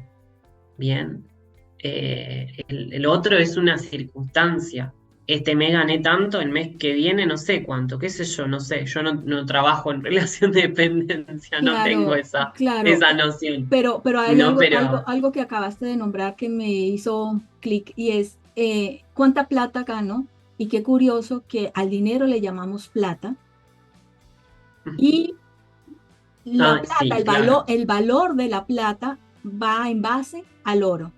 Bien. El otro es una circunstancia. Este mes gané tanto, el mes que viene no sé cuánto, qué sé yo, no sé. Yo no trabajo en relación de dependencia, no tengo Claro, claro, esa noción. pero hay No, algo, pero algo que acabaste de nombrar que me hizo clic y es cuánta plata gano y qué curioso que al dinero le llamamos plata y la ah, plata, sí, claro. el valor de la plata va en base al oro.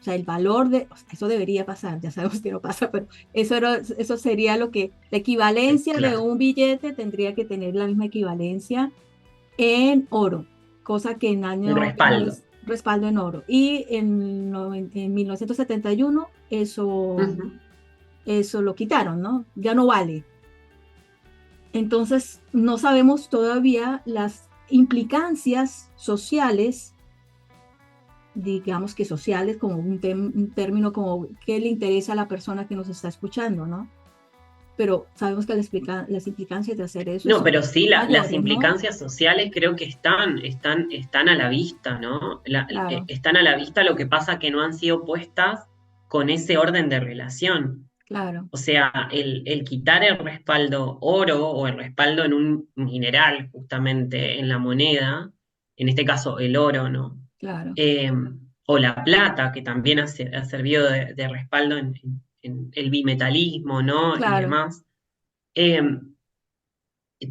O sea, el valor de, o sea, eso debería pasar, ya sabemos que no pasa, pero eso sería lo que, la equivalencia de Claro. un billete tendría que tener la misma equivalencia en oro, cosa que Un respaldo. respaldo en oro. Y en 1971 Ujú. eso lo quitaron, ¿no? Ya no vale. Entonces, no sabemos todavía las implicancias sociales, digamos que sociales, como un término como qué le interesa a la persona que nos está escuchando, ¿no? Pero sabemos que las implicancias de hacer eso No, son pero sí las mayores, ¿no? implicancias sociales creo que están a la vista, ¿no? Claro, Están a la vista, lo que pasa que no han sido puestas con ese orden de relación. claro, O sea, el quitar el respaldo oro o el respaldo en un mineral, justamente en la moneda, en este caso el oro, ¿no? claro, Eh, o la plata, que también ha servido de respaldo en el bimetalismo, ¿no? Y claro. demás. Eh,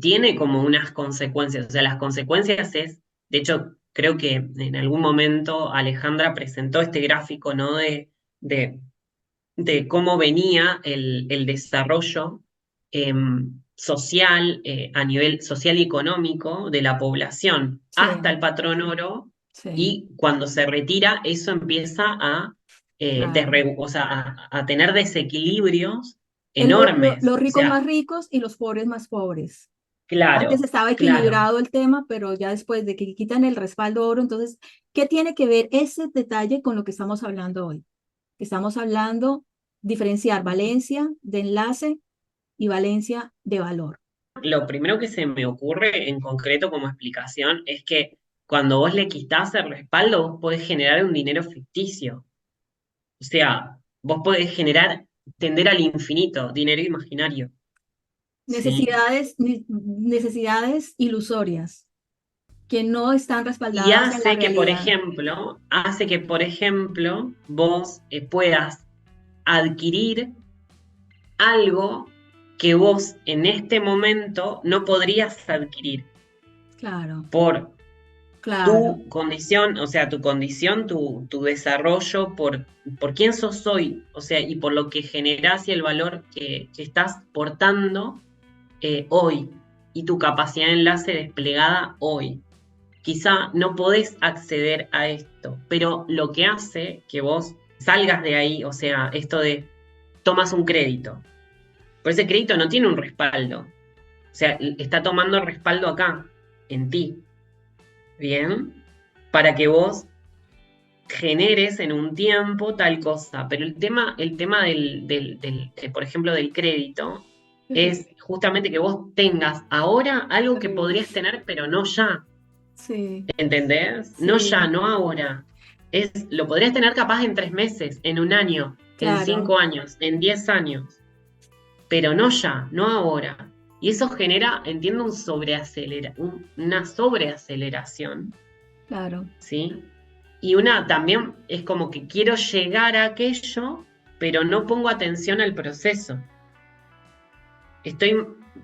Tiene como unas consecuencias. O sea, las consecuencias de hecho, creo que en algún momento Alejandra presentó este gráfico, ¿no? De, de cómo venía el desarrollo social, a nivel social y económico de la población hasta Sí, el patrón oro, sí, y cuando se retira, eso empieza claro. o sea, a tener desequilibrios enormes. Los O ricos más sea, ricos y los pobres más pobres. Antes claro, estaba claro. equilibrado el tema, pero ya después de que quitan el respaldo oro, entonces, ¿qué tiene que ver ese detalle con lo que estamos hablando hoy? Estamos hablando diferenciar valencia de enlace y valencia de valor. Lo primero que se me ocurre en concreto como explicación es que cuando vos le quitas el respaldo, vos podés generar un dinero ficticio. O sea, vos podés tender al infinito, dinero imaginario. ¿Sí? Necesidades ilusorias que no están Y respaldadas en la realidad. hace que, por ejemplo, vos puedas adquirir algo que vos en este momento no podrías adquirir Claro, por claro, tu condición, o sea, tu condición, tu desarrollo por quién sos hoy, o sea, y por lo que generás y el valor que estás portando hoy, y tu capacidad de enlace desplegada hoy. Quizá no podés acceder a esto, pero lo que hace que vos salgas de ahí, o sea, esto de tomas un crédito, pero ese crédito no tiene un respaldo, o sea, está tomando respaldo acá, en ti, ¿bien? Para que vos generes en un tiempo tal cosa. Pero el tema por ejemplo, del crédito, es justamente que vos tengas ahora algo que podrías tener, pero no ya. sí, ¿Entendés? No ya, sí, no ahora. Lo podrías tener capaz en 3 meses, en un año, en claro, 5 años, en 10 años, pero no ya, no ahora. Y eso genera, entiendo, una sobreaceleración, claro, ¿sí? Y también es como que quiero llegar a aquello, pero no pongo atención al proceso. Estoy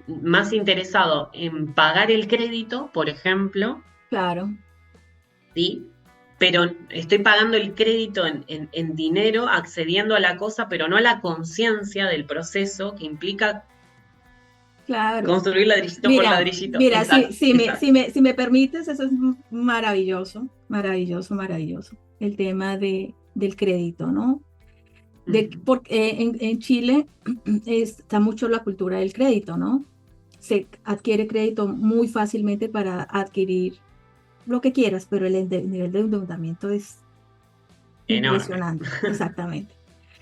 más interesado en pagar el crédito, por ejemplo, claro. ¿sí? Pero estoy pagando el crédito en dinero, accediendo a la cosa, pero no a la conciencia del proceso que implica Claro. construir ladrillito por Mira, ladrillito. mira, si, Exacto, si me, exacto. si me, si me permites, eso es maravilloso, maravilloso, maravilloso. El tema del crédito, ¿no? Ujú. Porque en Chile está mucho la cultura del crédito, ¿no? Se adquiere crédito muy fácilmente para adquirir lo que quieras, pero el nivel de endeudamiento es Enorme. impresionante, exactamente.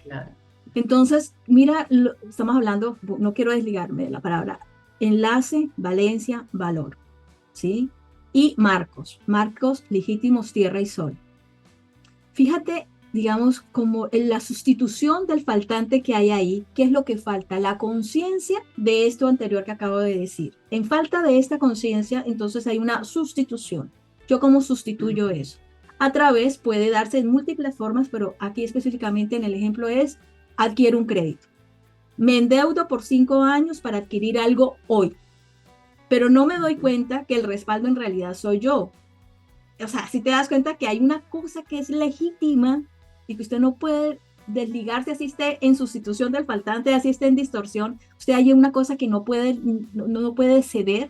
Claro. Entonces, mira, estamos hablando, no quiero desligarme de la palabra enlace, valencia, valor, ¿sí? Y marcos legítimos, tierra y sol. Fíjate, digamos, como en la sustitución del faltante que hay ahí, ¿qué es lo que falta? La conciencia de esto anterior que acabo de decir. En falta de esta conciencia, entonces hay una sustitución. ¿Yo cómo sustituyo Ujú. eso? A través puede darse en múltiples formas, pero aquí específicamente en el ejemplo es adquiero un crédito. Me endeudo por 5 años para adquirir algo hoy, pero no me doy Ujú. cuenta que el respaldo en realidad soy yo. O sea, si te das cuenta que hay una cosa que es legítima y que usted no puede desligarse así esté en sustitución del faltante, así esté en distorsión, usted hay una cosa que no puede ceder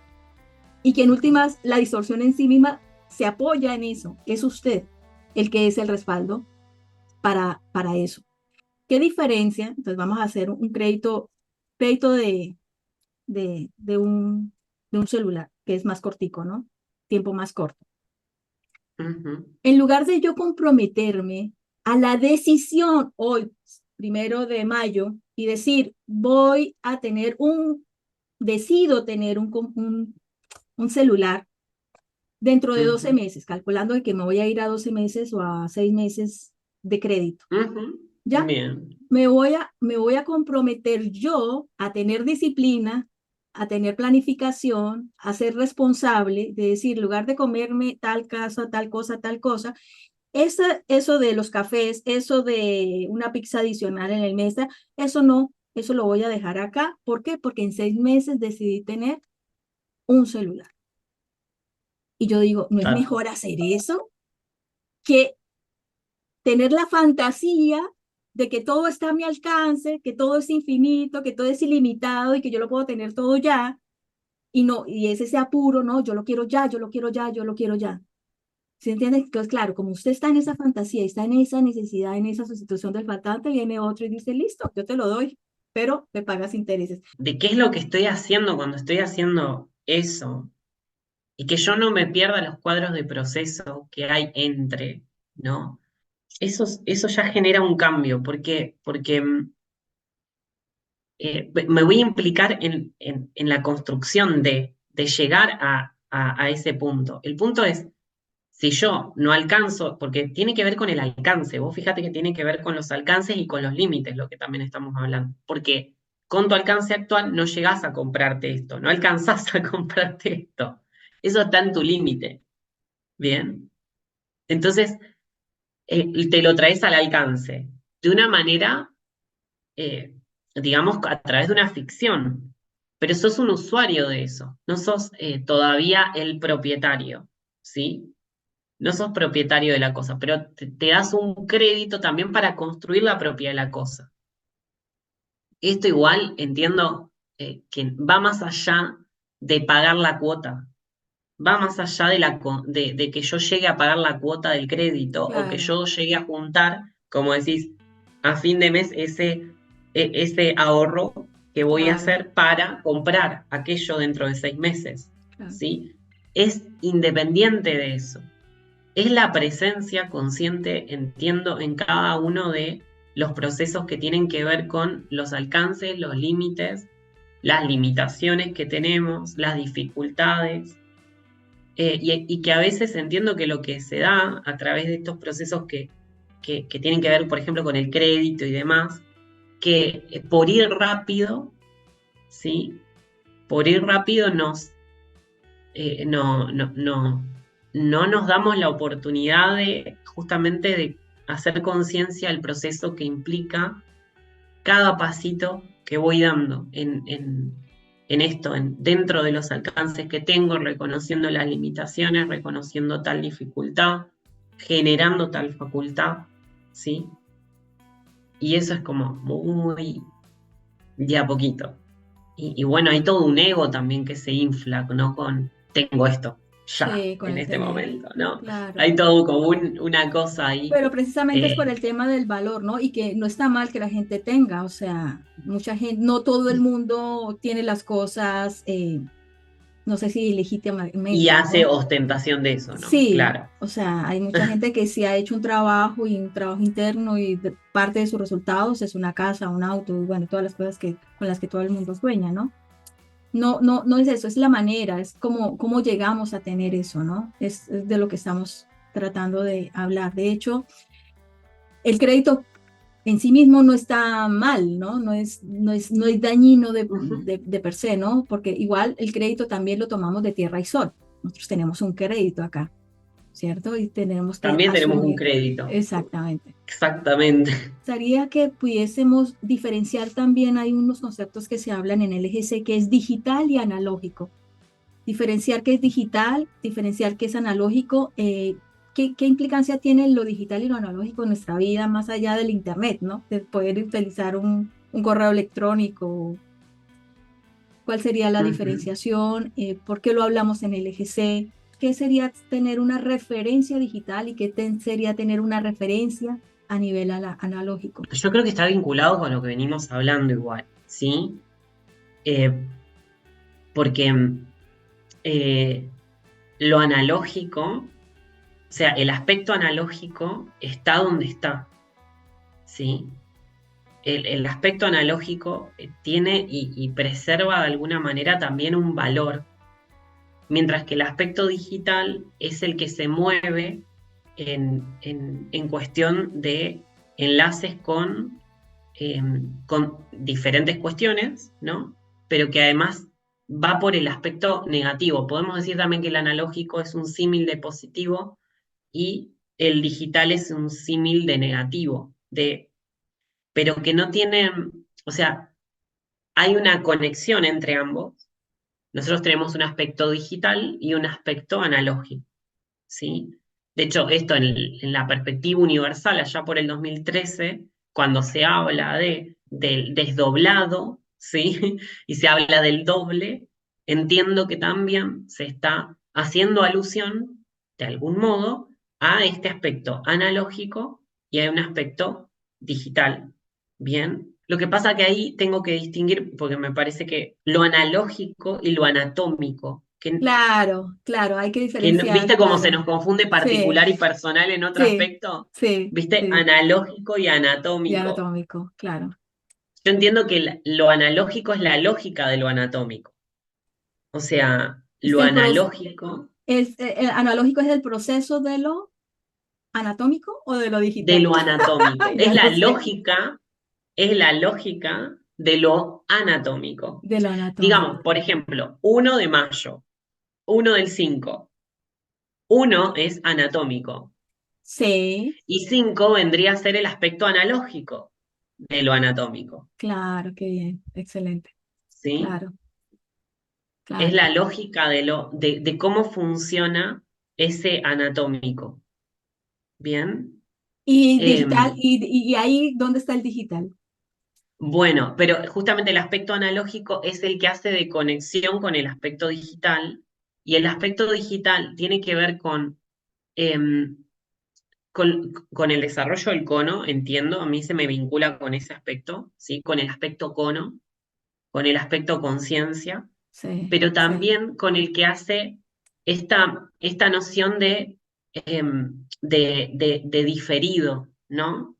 y que en Ujú. últimas la distorsión en sí misma se apoya en eso, que es usted el que es el respaldo para eso. ¿Qué diferencia? Entonces vamos a hacer un crédito de de un celular, que es más cortico, ¿no? Tiempo más corto. Ujú. En lugar de yo comprometerme a la decisión hoy, 1 de mayo, y decir, decido tener un celular dentro de 12 Ujú. meses, calculando de que me voy a ir a 12 meses o a 6 meses de crédito. Ujú. ¿Ya? Bien. Me voy a comprometer yo a tener disciplina, a tener planificación, a ser responsable, de decir, en lugar de comerme tal cosa, eso de los cafés, eso de una pizza adicional en el mes, eso no, eso lo voy a dejar acá. ¿Por qué? Porque en 6 meses decidí tener un celular. Y yo digo, ¿no es Claro. mejor hacer eso que tener la fantasía de que todo está a mi alcance, que todo es infinito, que todo es ilimitado y que yo lo puedo tener todo ya? Y no, y es ese apuro, no, yo lo quiero ya, yo lo quiero ya, yo lo quiero ya. ¿Sí entiendes? Entonces, claro, como usted está en esa fantasía, está en esa necesidad, en esa sustitución del faltante, viene otro y dice, listo, yo te lo doy, pero me pagas intereses. ¿De qué es lo que estoy haciendo cuando estoy haciendo eso? Y que yo no me pierda los cuadros de proceso que hay entre, ¿no? Eso ya genera un cambio, porque me voy a implicar en la construcción de llegar a ese punto. El punto es, si yo no alcanzo, porque tiene que ver con el alcance, vos fíjate que tiene que ver con los alcances y con los límites, lo que también estamos hablando, porque con tu alcance actual no llegás a comprarte esto, no alcanzás a comprarte esto. Eso está en tu límite, ¿bien? Entonces, te lo traes al alcance de una manera, eh, digamos, a través de una ficción, pero sos un usuario de eso, no sos todavía el propietario, ¿sí? no sos propietario de la cosa, pero te das un crédito también para construir la propiedad de la cosa. Esto igual entiendo que va más allá de pagar la cuota, va más allá de que yo llegue a pagar la cuota del crédito o que Claro, yo llegue a juntar, como decís, a fin de mes ese ahorro que voy a claro, hacer para comprar aquello dentro de 6 meses, claro. ¿sí? Es independiente de eso. Es la presencia consciente, entiendo, en cada uno de los procesos que tienen que ver con los alcances, los límites, las limitaciones que tenemos, las dificultades, y que a veces entiendo que lo que se da a través de estos procesos que tienen que ver, por ejemplo, con el crédito y demás, que por ir rápido, ¿sí? Por ir rápido no nos damos la oportunidad de justamente de hacer conciencia del proceso que implica cada pasito que voy dando en esto, dentro de los alcances que tengo, reconociendo las limitaciones, reconociendo tal dificultad, generando tal facultad, ¿sí? Y eso es como muy de a poquito. Y bueno, hay todo un ego también que se infla, ¿no? Con tengo esto, ya, Sí, con en el este tener, momento, ¿no? claro. Hay todo como una cosa ahí. Pero precisamente es por eh, el tema del valor, ¿no? Y que no está mal que la gente tenga, o sea, mucha gente, no todo el mundo tiene las cosas, no sé si y legítimamente, hace ¿no? ostentación de eso, ¿no? Sí, Claro. o sea, hay mucha gente que sí ha hecho un trabajo y un trabajo interno y parte de sus resultados es una casa, un auto, y bueno, todas las cosas con las que todo el mundo sueña, ¿no? No, no, no es eso, es la manera, es cómo llegamos a tener eso, ¿no? Es de lo que estamos tratando de hablar. De hecho, el crédito en sí mismo no está mal, ¿no? No es dañino Ujú. de per se, ¿no? Porque igual el crédito también lo tomamos de tierra y sol. Nosotros tenemos un crédito acá, ¿cierto? Y tenemos que También tenemos un asumir. crédito. Exactamente. Exactamente. Gustaría que pudiésemos diferenciar también, hay unos conceptos que se hablan en el LGC que es digital y analógico. Diferenciar qué es digital, diferenciar qué es analógico, qué implicancia tiene lo digital y lo analógico en nuestra vida más allá del Internet, ¿no? De poder utilizar un correo electrónico, cuál sería la Ujú. diferenciación, por qué lo hablamos en el EGC, qué sería tener una referencia digital y sería tener una referencia a nivel analógico. Yo creo que está vinculado con lo que venimos hablando igual, ¿sí? Eh, porque eh, lo analógico, o sea, el aspecto analógico está donde está, ¿sí? El aspecto analógico tiene y preserva de alguna manera también un valor, mientras que el aspecto digital es el que se mueve en cuestión de enlaces con diferentes cuestiones, ¿no? Pero que además va por el aspecto negativo. Podemos decir también que el analógico es un símil de positivo y el digital es un símil de negativo, pero que no tienen, o sea, hay una conexión entre ambos. Nosotros tenemos un aspecto digital y un aspecto analógico, ¿sí? De hecho, esto en la perspectiva universal, allá por el 2013, cuando se habla del desdoblado, ¿sí? Y se habla del doble, entiendo que también se está haciendo alusión, de algún modo, a este aspecto analógico y a un aspecto digital. Bien. Lo que pasa que ahí tengo que distinguir, porque me parece que lo analógico y lo anatómico, Claro, claro, hay que ¿viste diferenciar, cómo se claro. nos confunde Sí, particular y personal en otro sí, aspecto? sí, ¿Viste? sí. Analógico y Y anatómico. anatómico, claro. Yo entiendo que lo analógico es la lógica de lo anatómico. O sea, Es lo el, analógico el analógico es el proceso de lo anatómico o de lo de digital. lo anatómico. Ya no sé, Es la lógica de lo anatómico. de lo anatómico. Digamos, por ejemplo, 1 de mayo, 1 del 5. 1 es anatómico Sí, y 5 vendría a ser el aspecto analógico de lo anatómico. claro, qué bien, excelente. ¿Sí? Claro, Es claro. la lógica de cómo funciona ese anatómico. Bien. Y digital, Em, y ahí, ¿dónde está el digital? bueno, pero justamente el aspecto analógico es el que hace de conexión con el aspecto digital, y el aspecto digital tiene que ver em, con el desarrollo del cono, entiendo, a mí se me vincula con ese aspecto, ¿sí? Con el aspecto cono, con el aspecto conciencia, Sí, pero sí, también con el que hace esta noción de diferido, ¿no?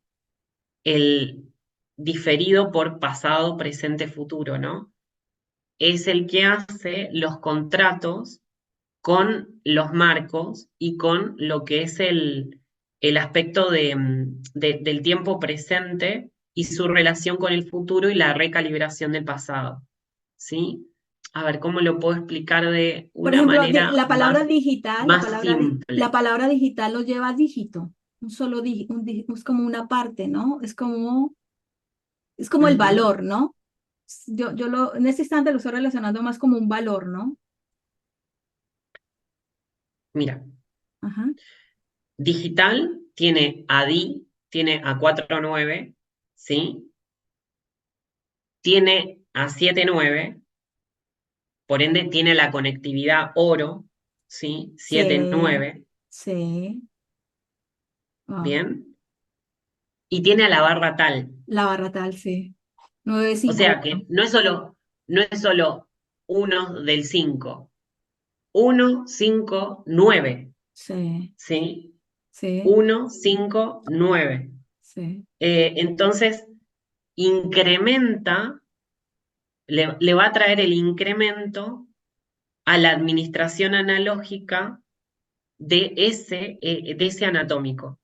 El diferido por pasado, presente, futuro, ¿no? Es el que hace los contratos con los marcos y con lo que es el aspecto del tiempo presente y su relación con el futuro y la recalibración del pasado, ¿sí? A ver, ¿cómo lo puedo explicar de por una ejemplo, manera la palabra digital, más la simple? palabra digital lo lleva a dígito, un solo dígito, es como una parte, ¿no? Es como el Ujú. valor, ¿no? En este instante lo estoy relacionando más como un valor, ¿no? Mira, Ajá, digital tiene a DI, tiene a 4,9, ¿sí? Tiene a 7,9. Por ende tiene la conectividad oro, ¿sí? Siete sí, nueve, sí, wow. ¿bien? Y tiene a la barra tal. La barra tal, sí. nueve O cinco sea uno que no es solo uno del 5, 1, 5, 9, Sí, ¿sí? sí, 1, 5, 9. sí. Entonces, incrementa, le va a traer el incremento a la administración analógica de ese anatómico.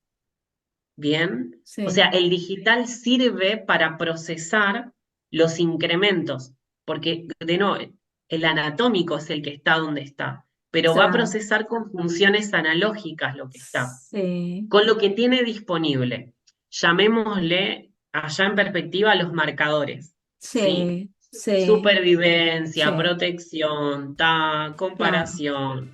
Bien, o sea, Sí, el digital sirve para procesar los incrementos, porque de no, el anatómico es el que está donde está, pero va a claro. procesar con funciones analógicas lo que está, Sí, con lo que tiene disponible. Llamémosle allá en perspectiva los marcadores, ¿sí? sí, sí, Supervivencia, sí, protección, claro, comparación.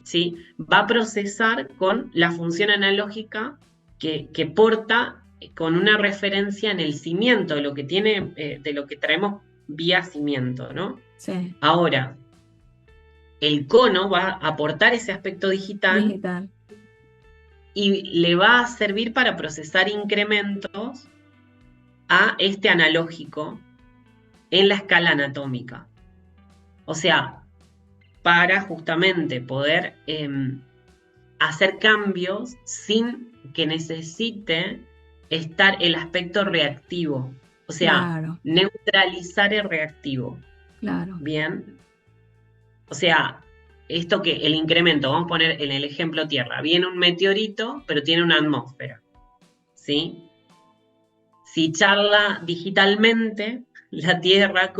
¿Sí? Va a procesar con la función analógica que porta con una referencia en el cimiento de lo que tiene, de lo que traemos vía cimiento, ¿no? sí, Ahora, el cono va a aportar ese aspecto digital digital, y le va a servir para procesar incrementos a este analógico en la escala anatómica. O sea, para justamente poder hacer cambios sin que necesite estar el aspecto reactivo. O sea, claro, neutralizar el reactivo. claro, Bien. O sea, esto que el incremento, vamos a poner en el ejemplo Tierra, viene un meteorito, pero tiene una atmósfera. ¿Sí? Si charla digitalmente, la Tierra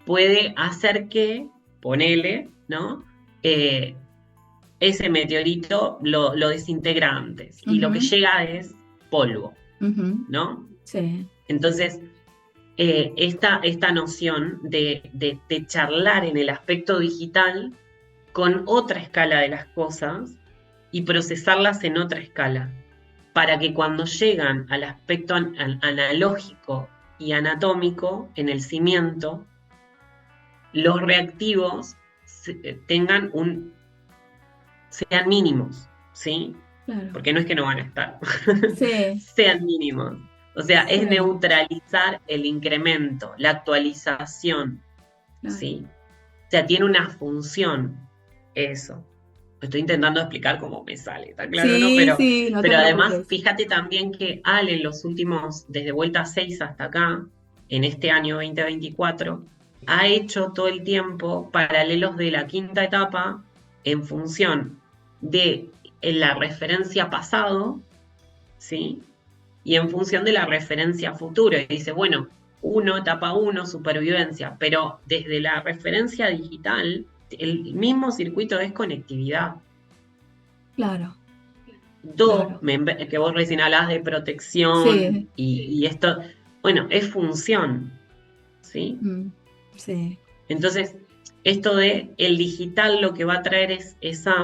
puede hacer que, ponele, ¿no? Eh, ese meteorito lo desintegra antes y lo que ujú, llega es polvo, ujú, ¿no? sí, Entonces, esta noción de charlar en el aspecto digital con otra escala de las cosas y procesarlas en otra escala, para que cuando llegan al aspecto analógico y anatómico en el cimiento, los reactivos tengan sean mínimos, ¿sí? claro, Porque no es que no van a estar, sí, sean mínimos. O sea, es sí, neutralizar el incremento, la actualización, claro. ¿sí? O sea, tiene una función eso. Estoy intentando explicar cómo me sale, ¿está claro, no? Sí, Pero, sí, no te pero además, preocupes. fíjate también que Ale en los últimos, desde vuelta 6 hasta acá, en este año 2024, ha hecho todo el tiempo paralelos de la quinta etapa en función de la referencia pasado, ¿sí? Y en función de la referencia futuro. Y dice, bueno, etapa 1, supervivencia, pero desde la referencia digital, el mismo circuito es conectividad. Claro, Dos, claro. que vos recién hablabas de protección Sí, y esto, bueno, es función, ¿sí? mm, sí, Entonces, esto de el digital lo que va a traer es esa,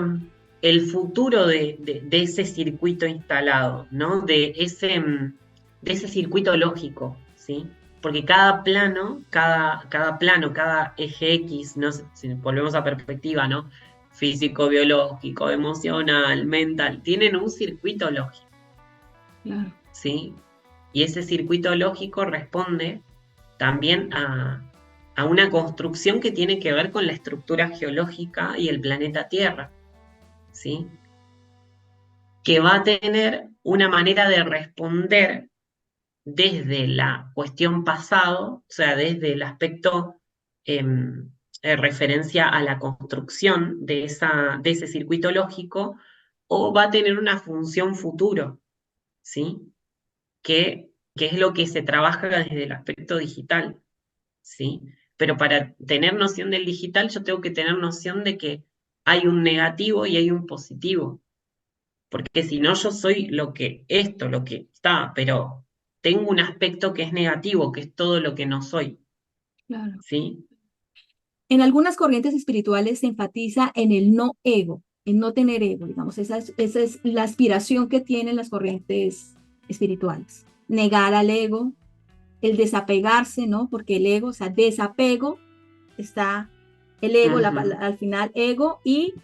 el futuro de ese circuito instalado, ¿no? De ese circuito lógico, ¿sí? Porque cada plano, cada eje X, ¿no? Si volvemos a perspectiva, ¿no? Físico, biológico, emocional, mental, tienen un circuito lógico, Claro, ¿sí? Y ese circuito lógico responde también a una construcción que tiene que ver con la estructura geológica y el planeta Tierra, ¿sí? Que va a tener una manera de responder desde la cuestión pasado, o sea, desde el aspecto referencia a la construcción de ese circuito lógico, o va a tener una función futuro, ¿sí? Que es lo que se trabaja desde el aspecto digital, ¿sí? Pero para tener noción del digital, yo tengo que tener noción de que hay un negativo y hay un positivo. Porque si no, yo soy lo que está, pero tengo un aspecto que es negativo, que es todo lo que no soy, claro. ¿sí? En algunas corrientes espirituales se enfatiza en el no ego, en no tener ego, digamos, esa es la aspiración que tienen las corrientes espirituales. Negar al ego, el desapegarse, ¿no? Porque el ego, o sea, desapego, está el ego, Ujú, al final ego y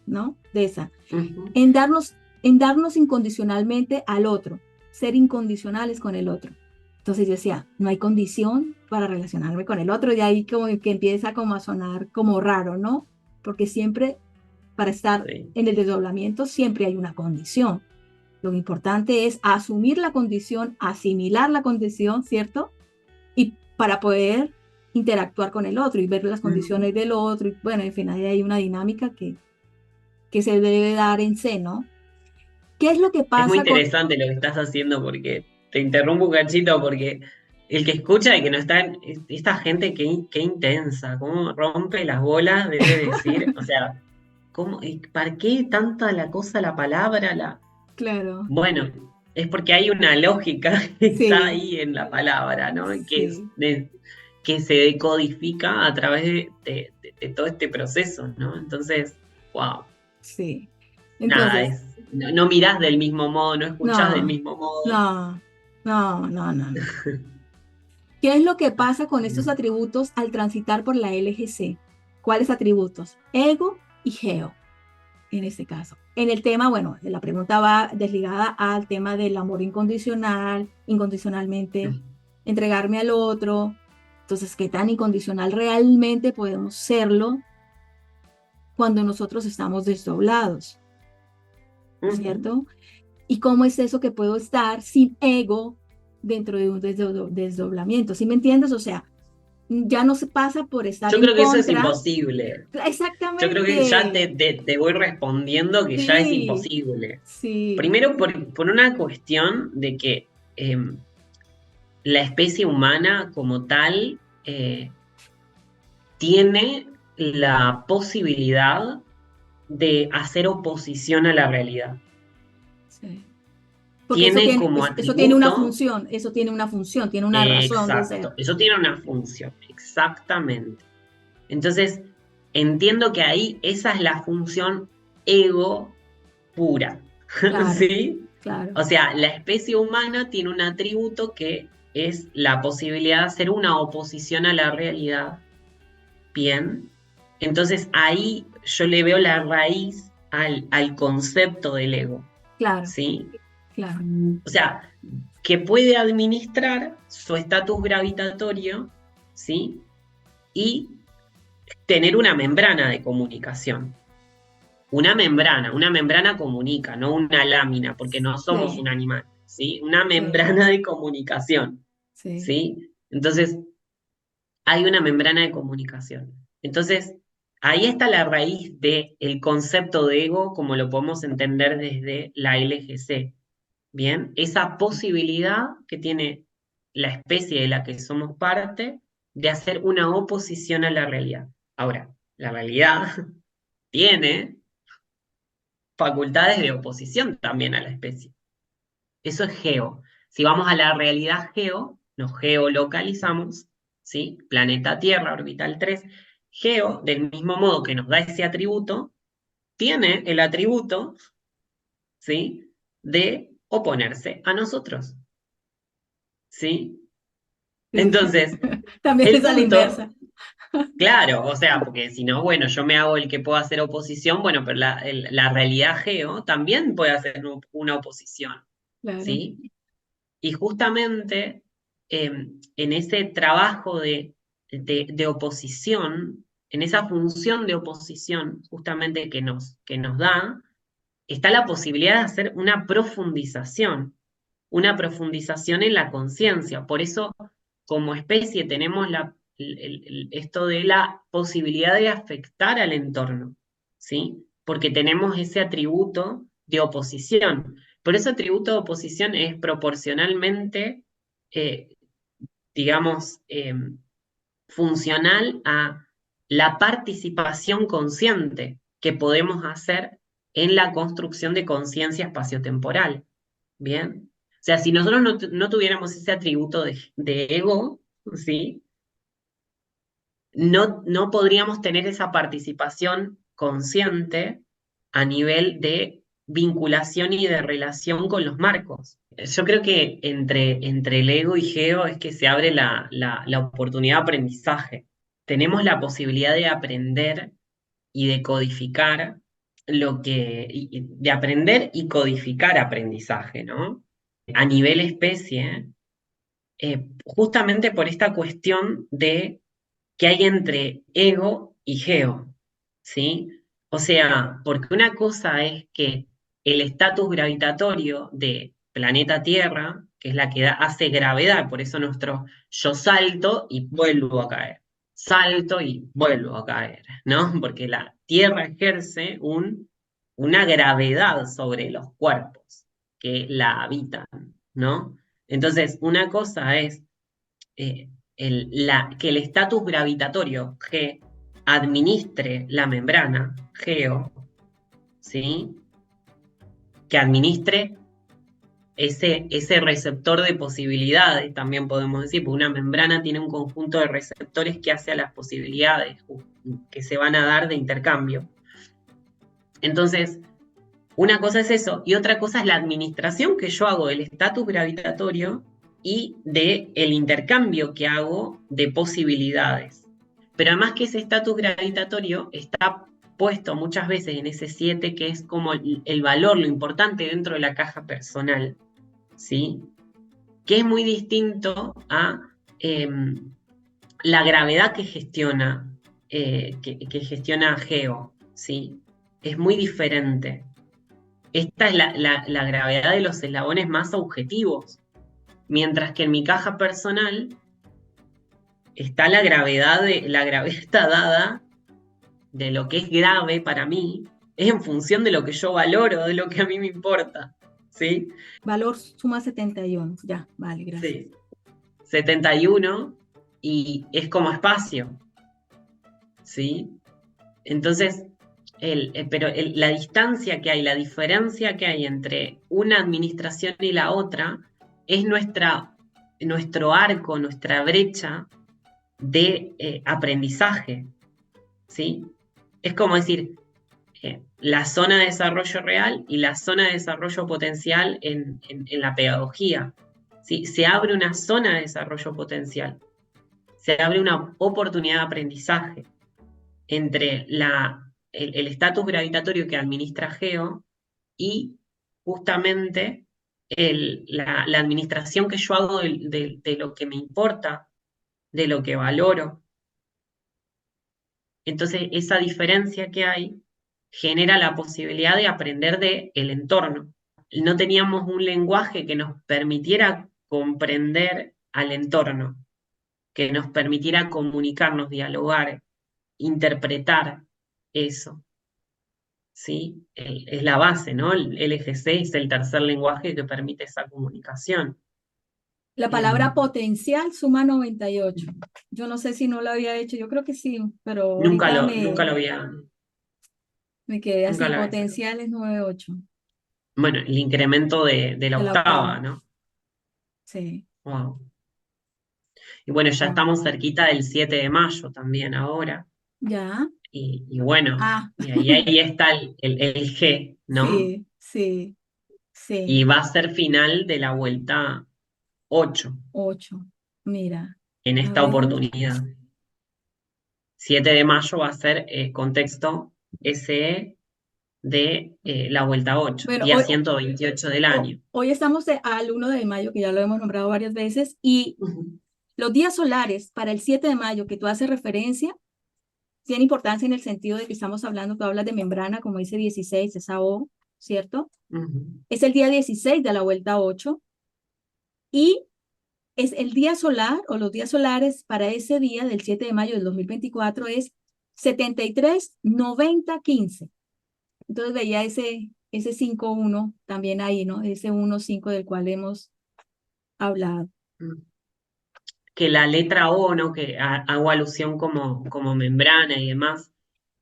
¿no? Desa. ujú. En darnos, en darnos incondicionalmente al otro, ser incondicionales con el otro. Entonces yo decía, no hay condición para relacionarme con el otro, y ahí como que empieza como a sonar como raro, ¿no? Porque siempre, para estar Sí. en el desdoblamiento, siempre hay una condición. Lo importante es asumir la condición, asimilar la condición, ¿cierto? Y para poder interactuar con el otro y ver las Ujú. condiciones del otro. Y bueno, en fin, ahí hay una dinámica que se debe dar en seno. ¿Qué es lo que Es muy pasa con... interesante lo que estás haciendo porque te interrumpo un cachito porque el que escucha y que no está, esta gente que intensa, cómo rompe las bolas, debe decir, o sea, ¿cómo, para qué tanta la cosa, la palabra, la... Claro, Bueno, es porque hay una lógica que está sí, ahí en la palabra, ¿no? sí, Que se decodifica a través de todo este proceso, ¿no? Entonces, wow, sí. nada, Entonces, no mirás del mismo modo, no escuchás del no, mismo modo. no, no. ¿Qué es lo que pasa con estos atributos al transitar por la LGC? ¿Cuáles atributos? Ego y geo, en este caso. En el tema, bueno, la pregunta va desligada al tema del amor incondicional, incondicionalmente entregarme al otro. Entonces, ¿qué tan incondicional realmente podemos serlo cuando nosotros estamos desdoblados? Ujú. ¿Cierto? ¿Y cómo es eso que puedo estar sin ego dentro de un desdoblamiento? ¿Sí me entiendes? O sea, ya no se pasa por estar Yo en creo que eso es contra. imposible. Yo creo que ya Exactamente. te voy respondiendo que ya es Sí, imposible. sí, Primero por una cuestión de que la especie humana como tal tiene la posibilidad de hacer oposición a la realidad. sí. Porque Tiene como eso tiene una atributo, función, eso tiene una función, tiene una razón de ser. exacto, eso tiene una función, exactamente. Entonces, entiendo que ahí esa es la función ego pura, Claro, ¿sí? claro, O sea, la especie humana tiene un atributo que es la posibilidad de hacer una oposición a la realidad. Bien. Entonces ahí yo le veo la raíz al concepto del ego, claro, ¿sí? claro, O sea, que puede administrar su estatus gravitatorio, ¿sí? Y tener una membrana de comunicación. Una membrana comunica, no una lámina, porque no somos sí, un animal, ¿sí? Una sí, membrana de comunicación, sí, ¿sí? Entonces, hay una membrana de comunicación. Entonces, ahí está la raíz del concepto de ego, como lo podemos entender desde la LGC. Bien, esa posibilidad que tiene la especie de la que somos parte de hacer una oposición a la realidad. Ahora, la realidad tiene facultades de oposición también a la especie. Eso es geo. Si vamos a la realidad geo, nos geolocalizamos, ¿sí? Planeta Tierra, orbital 3. Geo, del mismo modo que nos da ese atributo, tiene el atributo, ¿sí?, de oponerse a nosotros, ¿sí? Sí. Entonces, También el es a la punto, inversa. claro, o sea, porque si no, bueno, yo me hago el que puedo hacer oposición, bueno, pero la realidad geo también puede hacer una oposición, Claro. ¿sí? Y justamente en ese trabajo de oposición, en esa función de oposición justamente que nos da, está la posibilidad de hacer una profundización en la conciencia. Por eso, como especie, tenemos esto de la posibilidad de afectar al entorno, ¿sí? Porque tenemos ese atributo de oposición. Por ese atributo de oposición es proporcionalmente, eh, digamos, funcional a la participación consciente que podemos hacer en la construcción de conciencia espaciotemporal. ¿Bien? O sea, si nosotros no tuviéramos ese atributo de ego, ¿sí? No podríamos tener esa participación consciente a nivel de vinculación y de relación con los marcos. Yo creo que entre el ego y Geo es que se abre la oportunidad de aprendizaje. Tenemos la posibilidad de aprender y de codificar de aprender y codificar aprendizaje, ¿no? A nivel especie, justamente por esta cuestión de que hay entre ego y geo, ¿sí? O sea, porque una cosa es que el estatus gravitatorio de planeta Tierra, que es la que hace gravedad, por eso nuestro yo salto y vuelvo a caer, salto y vuelvo a caer, ¿no? Porque la Tierra ejerce una gravedad sobre los cuerpos que la habitan, ¿no? Entonces, una cosa es que el estatus gravitatorio G administre la membrana, Geo, ¿sí? Que administre ese receptor de posibilidades, también podemos decir, porque una membrana tiene un conjunto de receptores que hace a las posibilidades que se van a dar de intercambio. Entonces, una cosa es eso, y otra cosa es la administración que yo hago del estatus gravitatorio y del intercambio que hago de posibilidades. Pero además que ese estatus gravitatorio está puesto muchas veces en ese 7, que es como el valor, lo importante dentro de la caja personal, ¿sí? Que es muy distinto a la gravedad que gestiona Geo, ¿sí? Es muy diferente. Esta es la gravedad de los eslabones más objetivos, mientras que en mi caja personal está la gravedad está dada de lo que es grave para mí, es en función de lo que yo valoro, de lo que a mí me importa, ¿sí? Valor suma 71. Ya, vale, gracias. Sí, 71 y es como espacio, ¿sí? Entonces, la distancia que hay, la diferencia que hay entre una administración y la otra es nuestro arco, nuestra brecha de aprendizaje, ¿sí? Es como decir, la zona de desarrollo real y la zona de desarrollo potencial en la pedagogía, ¿sí? Se abre una zona de desarrollo potencial, se abre una oportunidad de aprendizaje entre el estatus gravitatorio que administra Geo y justamente la administración que yo hago de lo que me importa, de lo que valoro. Entonces, esa diferencia que hay genera la posibilidad de aprender del entorno. No teníamos un lenguaje que nos permitiera comprender al entorno, que nos permitiera comunicarnos, dialogar, interpretar eso. ¿Sí? Es la base, ¿no? El LGC es el tercer lenguaje que permite esa comunicación. La palabra potencial suma 98. Yo no sé si no lo había hecho, yo creo que sí, pero Nunca ahorita lo, nunca lo había, me quedé nunca así, lo había hecho. potencial es 98 Bueno, el incremento de la de la octava, octava. ¿no? Sí, Wow. Y bueno, ya wow. estamos cerquita del 7 de mayo también ahora. Ya, y bueno, Ah, y ahí está el G, ¿no? sí, sí, Y sí. va a ser final de la vuelta 8 8. Mira, en a esta ver. oportunidad. 7 de mayo va a ser contexto SE de la vuelta 8, Bueno, día 128 del año. hoy estamos al 1 de mayo, que ya lo hemos nombrado varias veces, y Ujú, los días solares para el 7 de mayo que tú haces referencia, tiene importancia en el sentido de que estamos hablando, tú hablas de membrana, como dice 16, esa O, ¿cierto? ujú. Es el día 16 de la vuelta 8 y es el día solar o los días solares para ese día del 7 de mayo del 2024 es 73, 90, 15. Entonces veía ese 5-1 también ahí, ¿no? Ese 1-5 del cual hemos hablado. Que la letra O, ¿no? Que hago alusión como membrana y demás.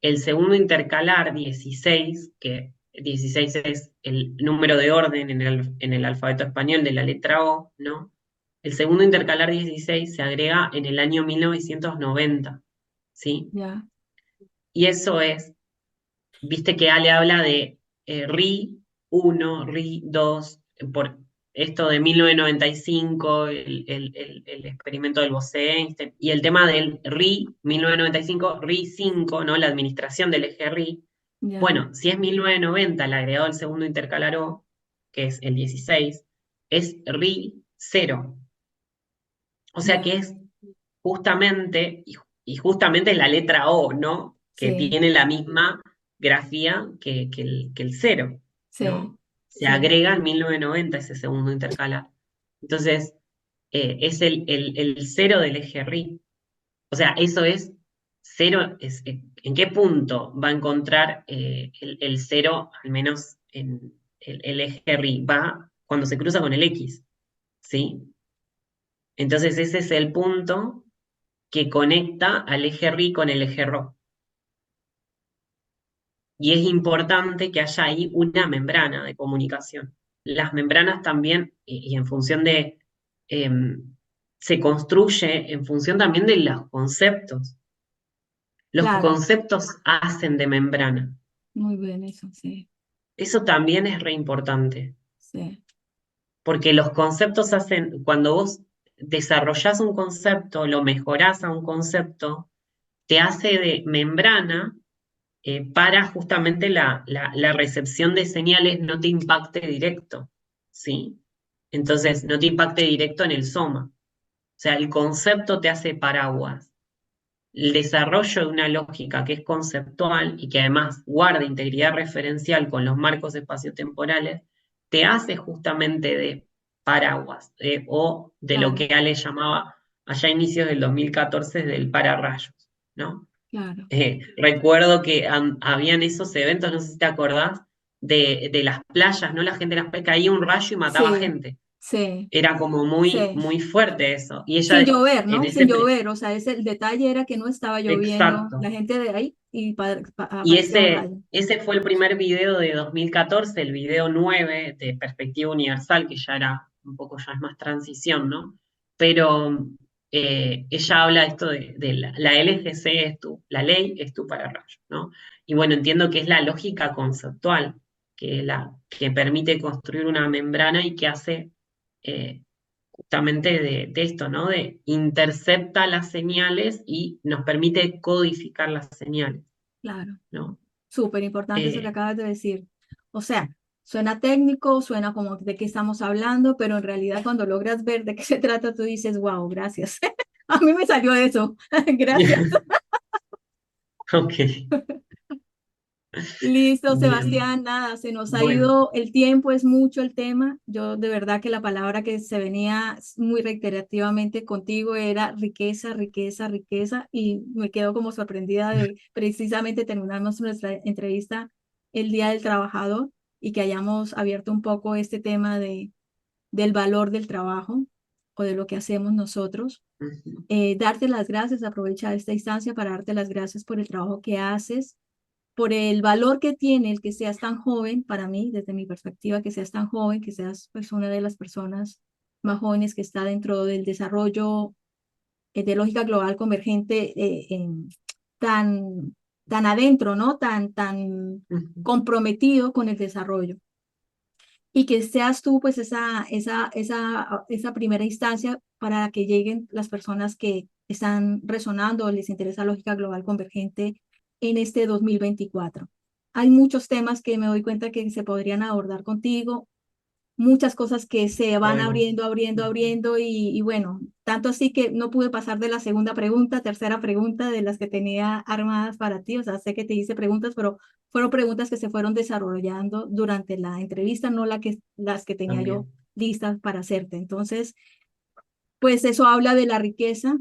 El segundo intercalar, 16, que 16 es el número de orden en el alfabeto español de la letra O, ¿no? El segundo intercalar 16 se agrega en el año 1990, ¿sí? Ya, Y eso es, viste que Ale habla de RI 1, RI 2, por esto de 1995, el experimento del Bose-Einstein, y el tema del RI 1995, RI 5, ¿no? La administración del eje RI. ya, Bueno, si es 1990 el agregado del segundo intercalar O, que es el 16, es RI 0. O sea que ya, es justamente, y justamente la letra O, ¿no? Que sí, tiene la misma grafía que el cero, sí, ¿no? Se sí, agrega en 1990 ese segundo intercalar. Entonces, es el cero del eje RI. O sea, eso es cero, ¿en qué punto va a encontrar el cero, al menos en el eje RI? Va cuando se cruza con el X, ¿sí? Entonces, ese es el punto que conecta al eje RI con el eje RO. Y es importante que haya ahí una membrana de comunicación. Las membranas también, y en función de, se construye en función también de los conceptos. Los claro, conceptos hacen de membrana. muy bien eso, sí, Eso también es re importante, sí, porque los conceptos hacen, cuando vos desarrollás un concepto, lo mejorás a un concepto, te hace de membrana para justamente la recepción de señales no te impacte directo, ¿sí? Entonces, no te impacte directo en el soma. O sea, el concepto te hace paraguas. El desarrollo de una lógica que es conceptual y que además guarda integridad referencial con los marcos espaciotemporales, te hace justamente de paraguas, o de lo claro, que Ale llamaba allá a inicios del 2014 del pararrayos, ¿no? claro, Recuerdo que habían esos eventos, no sé si te acordás, de las playas, ¿no? La gente en las playas caía un rayo y mataba sí, gente. sí, Era como muy, sí. muy fuerte eso. Y Sin ella, llover, en ¿no? ese... Sin llover, o sea, el detalle era que no estaba lloviendo, Exacto. la gente de ahí y Y aparecía un ese, rayo. ese fue el primer video de 2014, el video 9 de Perspectiva Universal, que ya era un poco, ya es más transición, ¿no? Pero ella habla esto de la LGC es la ley es tu pararrayo, ¿no? Y bueno, entiendo que es la lógica conceptual que permite construir una membrana y que hace justamente de esto, ¿no? De intercepta las señales y nos permite codificar las señales, Claro, ¿no? súper importante eso que Eh, acabas de decir. O sea, suena técnico, suena como de qué estamos hablando, pero en realidad cuando logras ver de qué se trata, tú dices, wow, gracias. A mí me salió eso. Gracias. ok, Listo, bien. Sebastián, nada, se nos ha Bueno, ido el tiempo, es mucho el tema. Yo de verdad que la palabra que se venía muy reiterativamente contigo era riqueza, riqueza, riqueza, y me quedo como sorprendida de precisamente terminamos nuestra entrevista el Día del Trabajador y que hayamos abierto un poco este tema del valor del trabajo o de lo que hacemos nosotros. ujú, Darte las gracias, aprovechar esta instancia para darte las gracias por el trabajo que haces, por el valor que tiene el que seas tan joven, para mí, desde mi perspectiva, que seas tan joven, que seas pues una de las personas más jóvenes que está dentro del desarrollo de lógica global convergente tan tan adentro, ¿no? Tan Ujú. comprometido con el desarrollo. Y que seas tú, pues, esa primera instancia para que lleguen las personas que están resonando, les interesa lógica global convergente en este 2024. Hay muchos temas que me doy cuenta que se podrían abordar contigo, muchas cosas que se van Bueno. abriendo y bueno, tanto así que no pude pasar de la segunda pregunta, tercera pregunta de las que tenía armadas para ti, o sea, sé que te hice preguntas, pero fueron preguntas que se fueron desarrollando durante la entrevista, no las que tenía yo También. listas para hacerte. Entonces, pues eso habla de la riqueza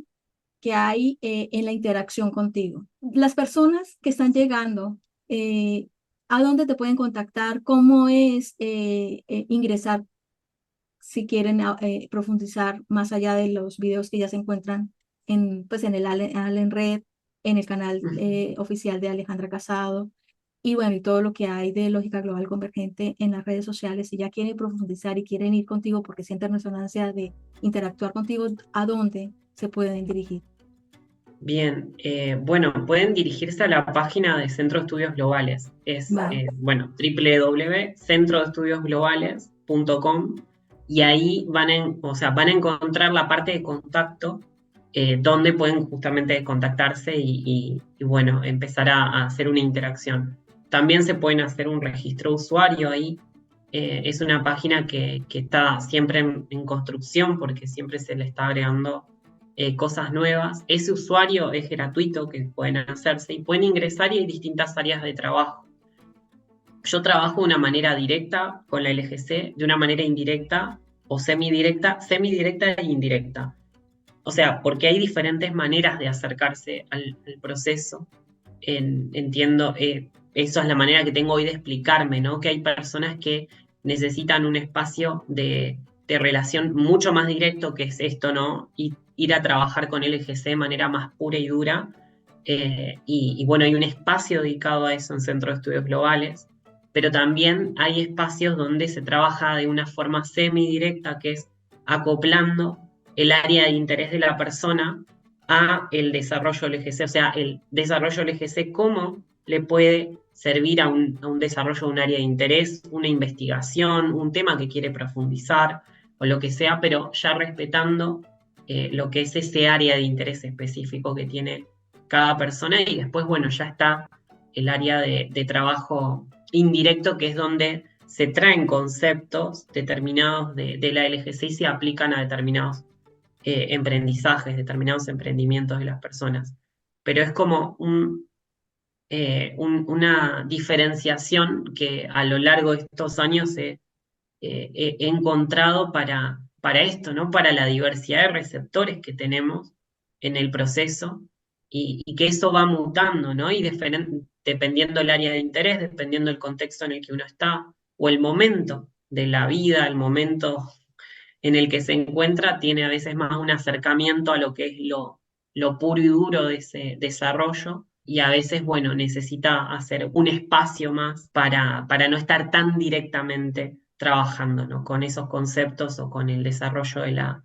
que hay en la interacción contigo. Las personas que están llegando, ¿a dónde te pueden contactar? ¿Cómo es ingresar si quieren profundizar más allá de los videos que ya se encuentran pues en el Allen Red, en el canal Ujú. oficial de Alejandra Casado, y bueno, y todo lo que hay de Lógica Global Convergente en las redes sociales? Si ya quieren profundizar y quieren ir contigo porque sienten resonancia de interactuar contigo, ¿a dónde se pueden dirigir? Bien, bueno, pueden dirigirse a la página de Centro de Estudios Globales. Es, Vale. bueno, www.centrodeestudiosglobales.com, y ahí o sea, van a encontrar la parte de contacto, donde pueden justamente contactarse y, bueno, empezar a hacer una interacción. También se pueden hacer un registro de usuario ahí. Es una página que está siempre en construcción porque siempre se le está agregando cosas nuevas. Ese usuario es gratuito, que pueden hacerse y pueden ingresar, y hay distintas áreas de trabajo. Yo trabajo de una manera directa con la LGC, de una manera indirecta o semidirecta e indirecta. O sea, porque hay diferentes maneras de acercarse al proceso. Entiendo, eso es la manera que tengo hoy de explicarme, ¿no? Que hay personas que necesitan un espacio de relación mucho más directo, que es esto, ¿no? Y ir a trabajar con LGC de manera más pura y dura. Y bueno, hay un espacio dedicado a eso en Centro de Estudios Globales, pero también hay espacios donde se trabaja de una forma semidirecta, que es acoplando el área de interés de la persona a el desarrollo LGC, o sea, el desarrollo LGC, cómo le puede servir a un desarrollo de un área de interés, una investigación, un tema que quiere profundizar o lo que sea, pero ya respetando lo que es ese área de interés específico que tiene cada persona. Y después, bueno, ya está el área de trabajo indirecto, que es donde se traen conceptos determinados de la LGC y se aplican a determinados emprendizajes, determinados emprendimientos de las personas. Pero es como una diferenciación que a lo largo de estos años he encontrado para esto, ¿no? Para la diversidad de receptores que tenemos en el proceso, y que eso va mutando, ¿no? Y dependiendo del área de interés, dependiendo del contexto en el que uno está, o el momento de la vida, el momento en el que se encuentra, tiene a veces más un acercamiento a lo que es lo puro y duro de ese desarrollo, y a veces, bueno, necesita hacer un espacio más para no estar tan directamente trabajando, ¿no? Con esos conceptos o con el desarrollo de la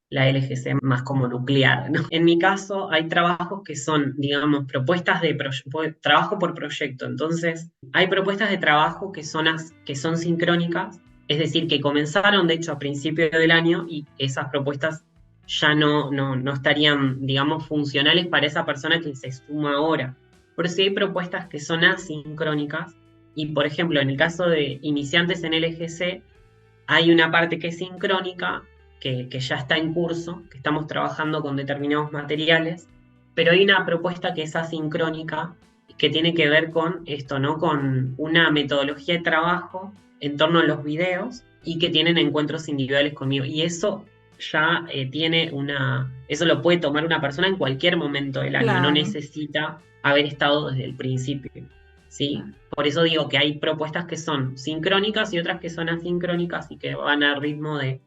LGC más como nuclear, ¿no? En mi caso, hay trabajos que son, digamos, propuestas de trabajo por proyecto. Entonces, hay propuestas de trabajo que son sincrónicas, es decir, que comenzaron, de hecho, a principios del año, y esas propuestas ya no estarían, digamos, funcionales para esa persona que se suma ahora. Pero sí hay propuestas que son asincrónicas, y, por ejemplo, en el caso de iniciantes en LGC, hay una parte que es sincrónica, que ya está en curso, que estamos trabajando con determinados materiales, pero hay una propuesta que es asincrónica, que tiene que ver con esto, ¿no? Con una metodología de trabajo en torno a los videos, y que tienen encuentros individuales conmigo. Y eso ya eso lo puede tomar una persona en cualquier momento del año, no Claro, necesita haber estado desde el principio, ¿sí? claro. Por eso digo que hay propuestas que son sincrónicas y otras que son asincrónicas, y que van al ritmo de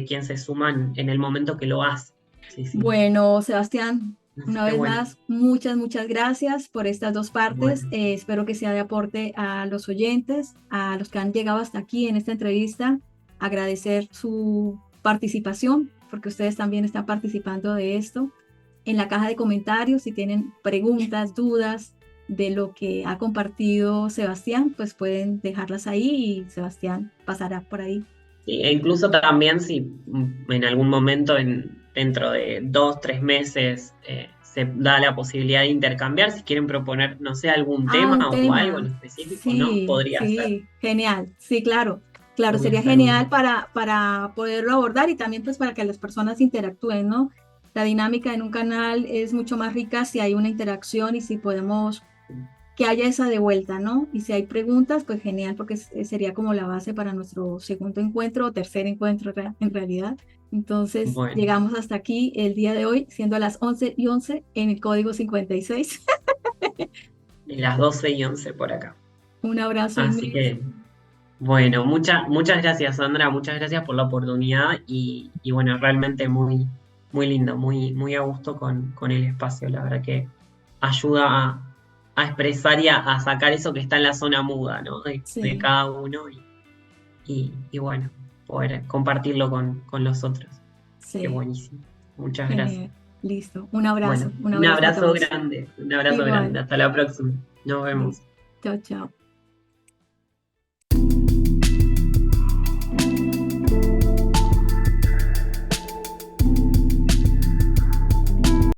quien se suman en el momento que lo hace. Sí, sí. Bueno, Sebastián, Así una que vez bueno, más, muchas gracias por estas dos partes. bueno, Espero que sea de aporte a los oyentes, a los que han llegado hasta aquí en esta entrevista. Agradecer su participación, porque ustedes también están participando de esto. En la caja de comentarios, si tienen preguntas, dudas, de lo que ha compartido Sebastián, pues pueden dejarlas ahí y Sebastián pasará por ahí. Sí, e incluso también si en algún momento, dentro de 2, 3 meses, se da la posibilidad de intercambiar, si quieren proponer, no sé, algún Ah, tema un o algo en tema. específico, ¿no? Sí, Podría ser, sí, genial. Sí, claro. Claro, podría sería ser genial un para poderlo abordar y también pues para que las personas interactúen, ¿no? La dinámica en un canal es mucho más rica si hay una interacción y si podemos que haya esa de vuelta, ¿no? Y si hay preguntas, pues genial, porque sería como la base para nuestro segundo encuentro o tercer encuentro en realidad. Entonces, bueno, llegamos hasta aquí el día de hoy, siendo las 11:11 en el código 56. de las 12:11 por acá. Un abrazo Así inmenso. que, bueno, muchas gracias, Sandra, muchas gracias por la oportunidad y bueno, realmente muy lindo, muy a gusto con el espacio, la verdad que ayuda a expresar y a sacar eso que está en la zona muda, ¿no? De Sí, cada uno y bueno, poder compartirlo con los otros. Así que sí, buenísimo. Muchas gracias. genial. Listo. Bueno, Un abrazo a todos. un abrazo grande. Igual. Hasta la próxima. Nos vemos. Listo. Chao, chao.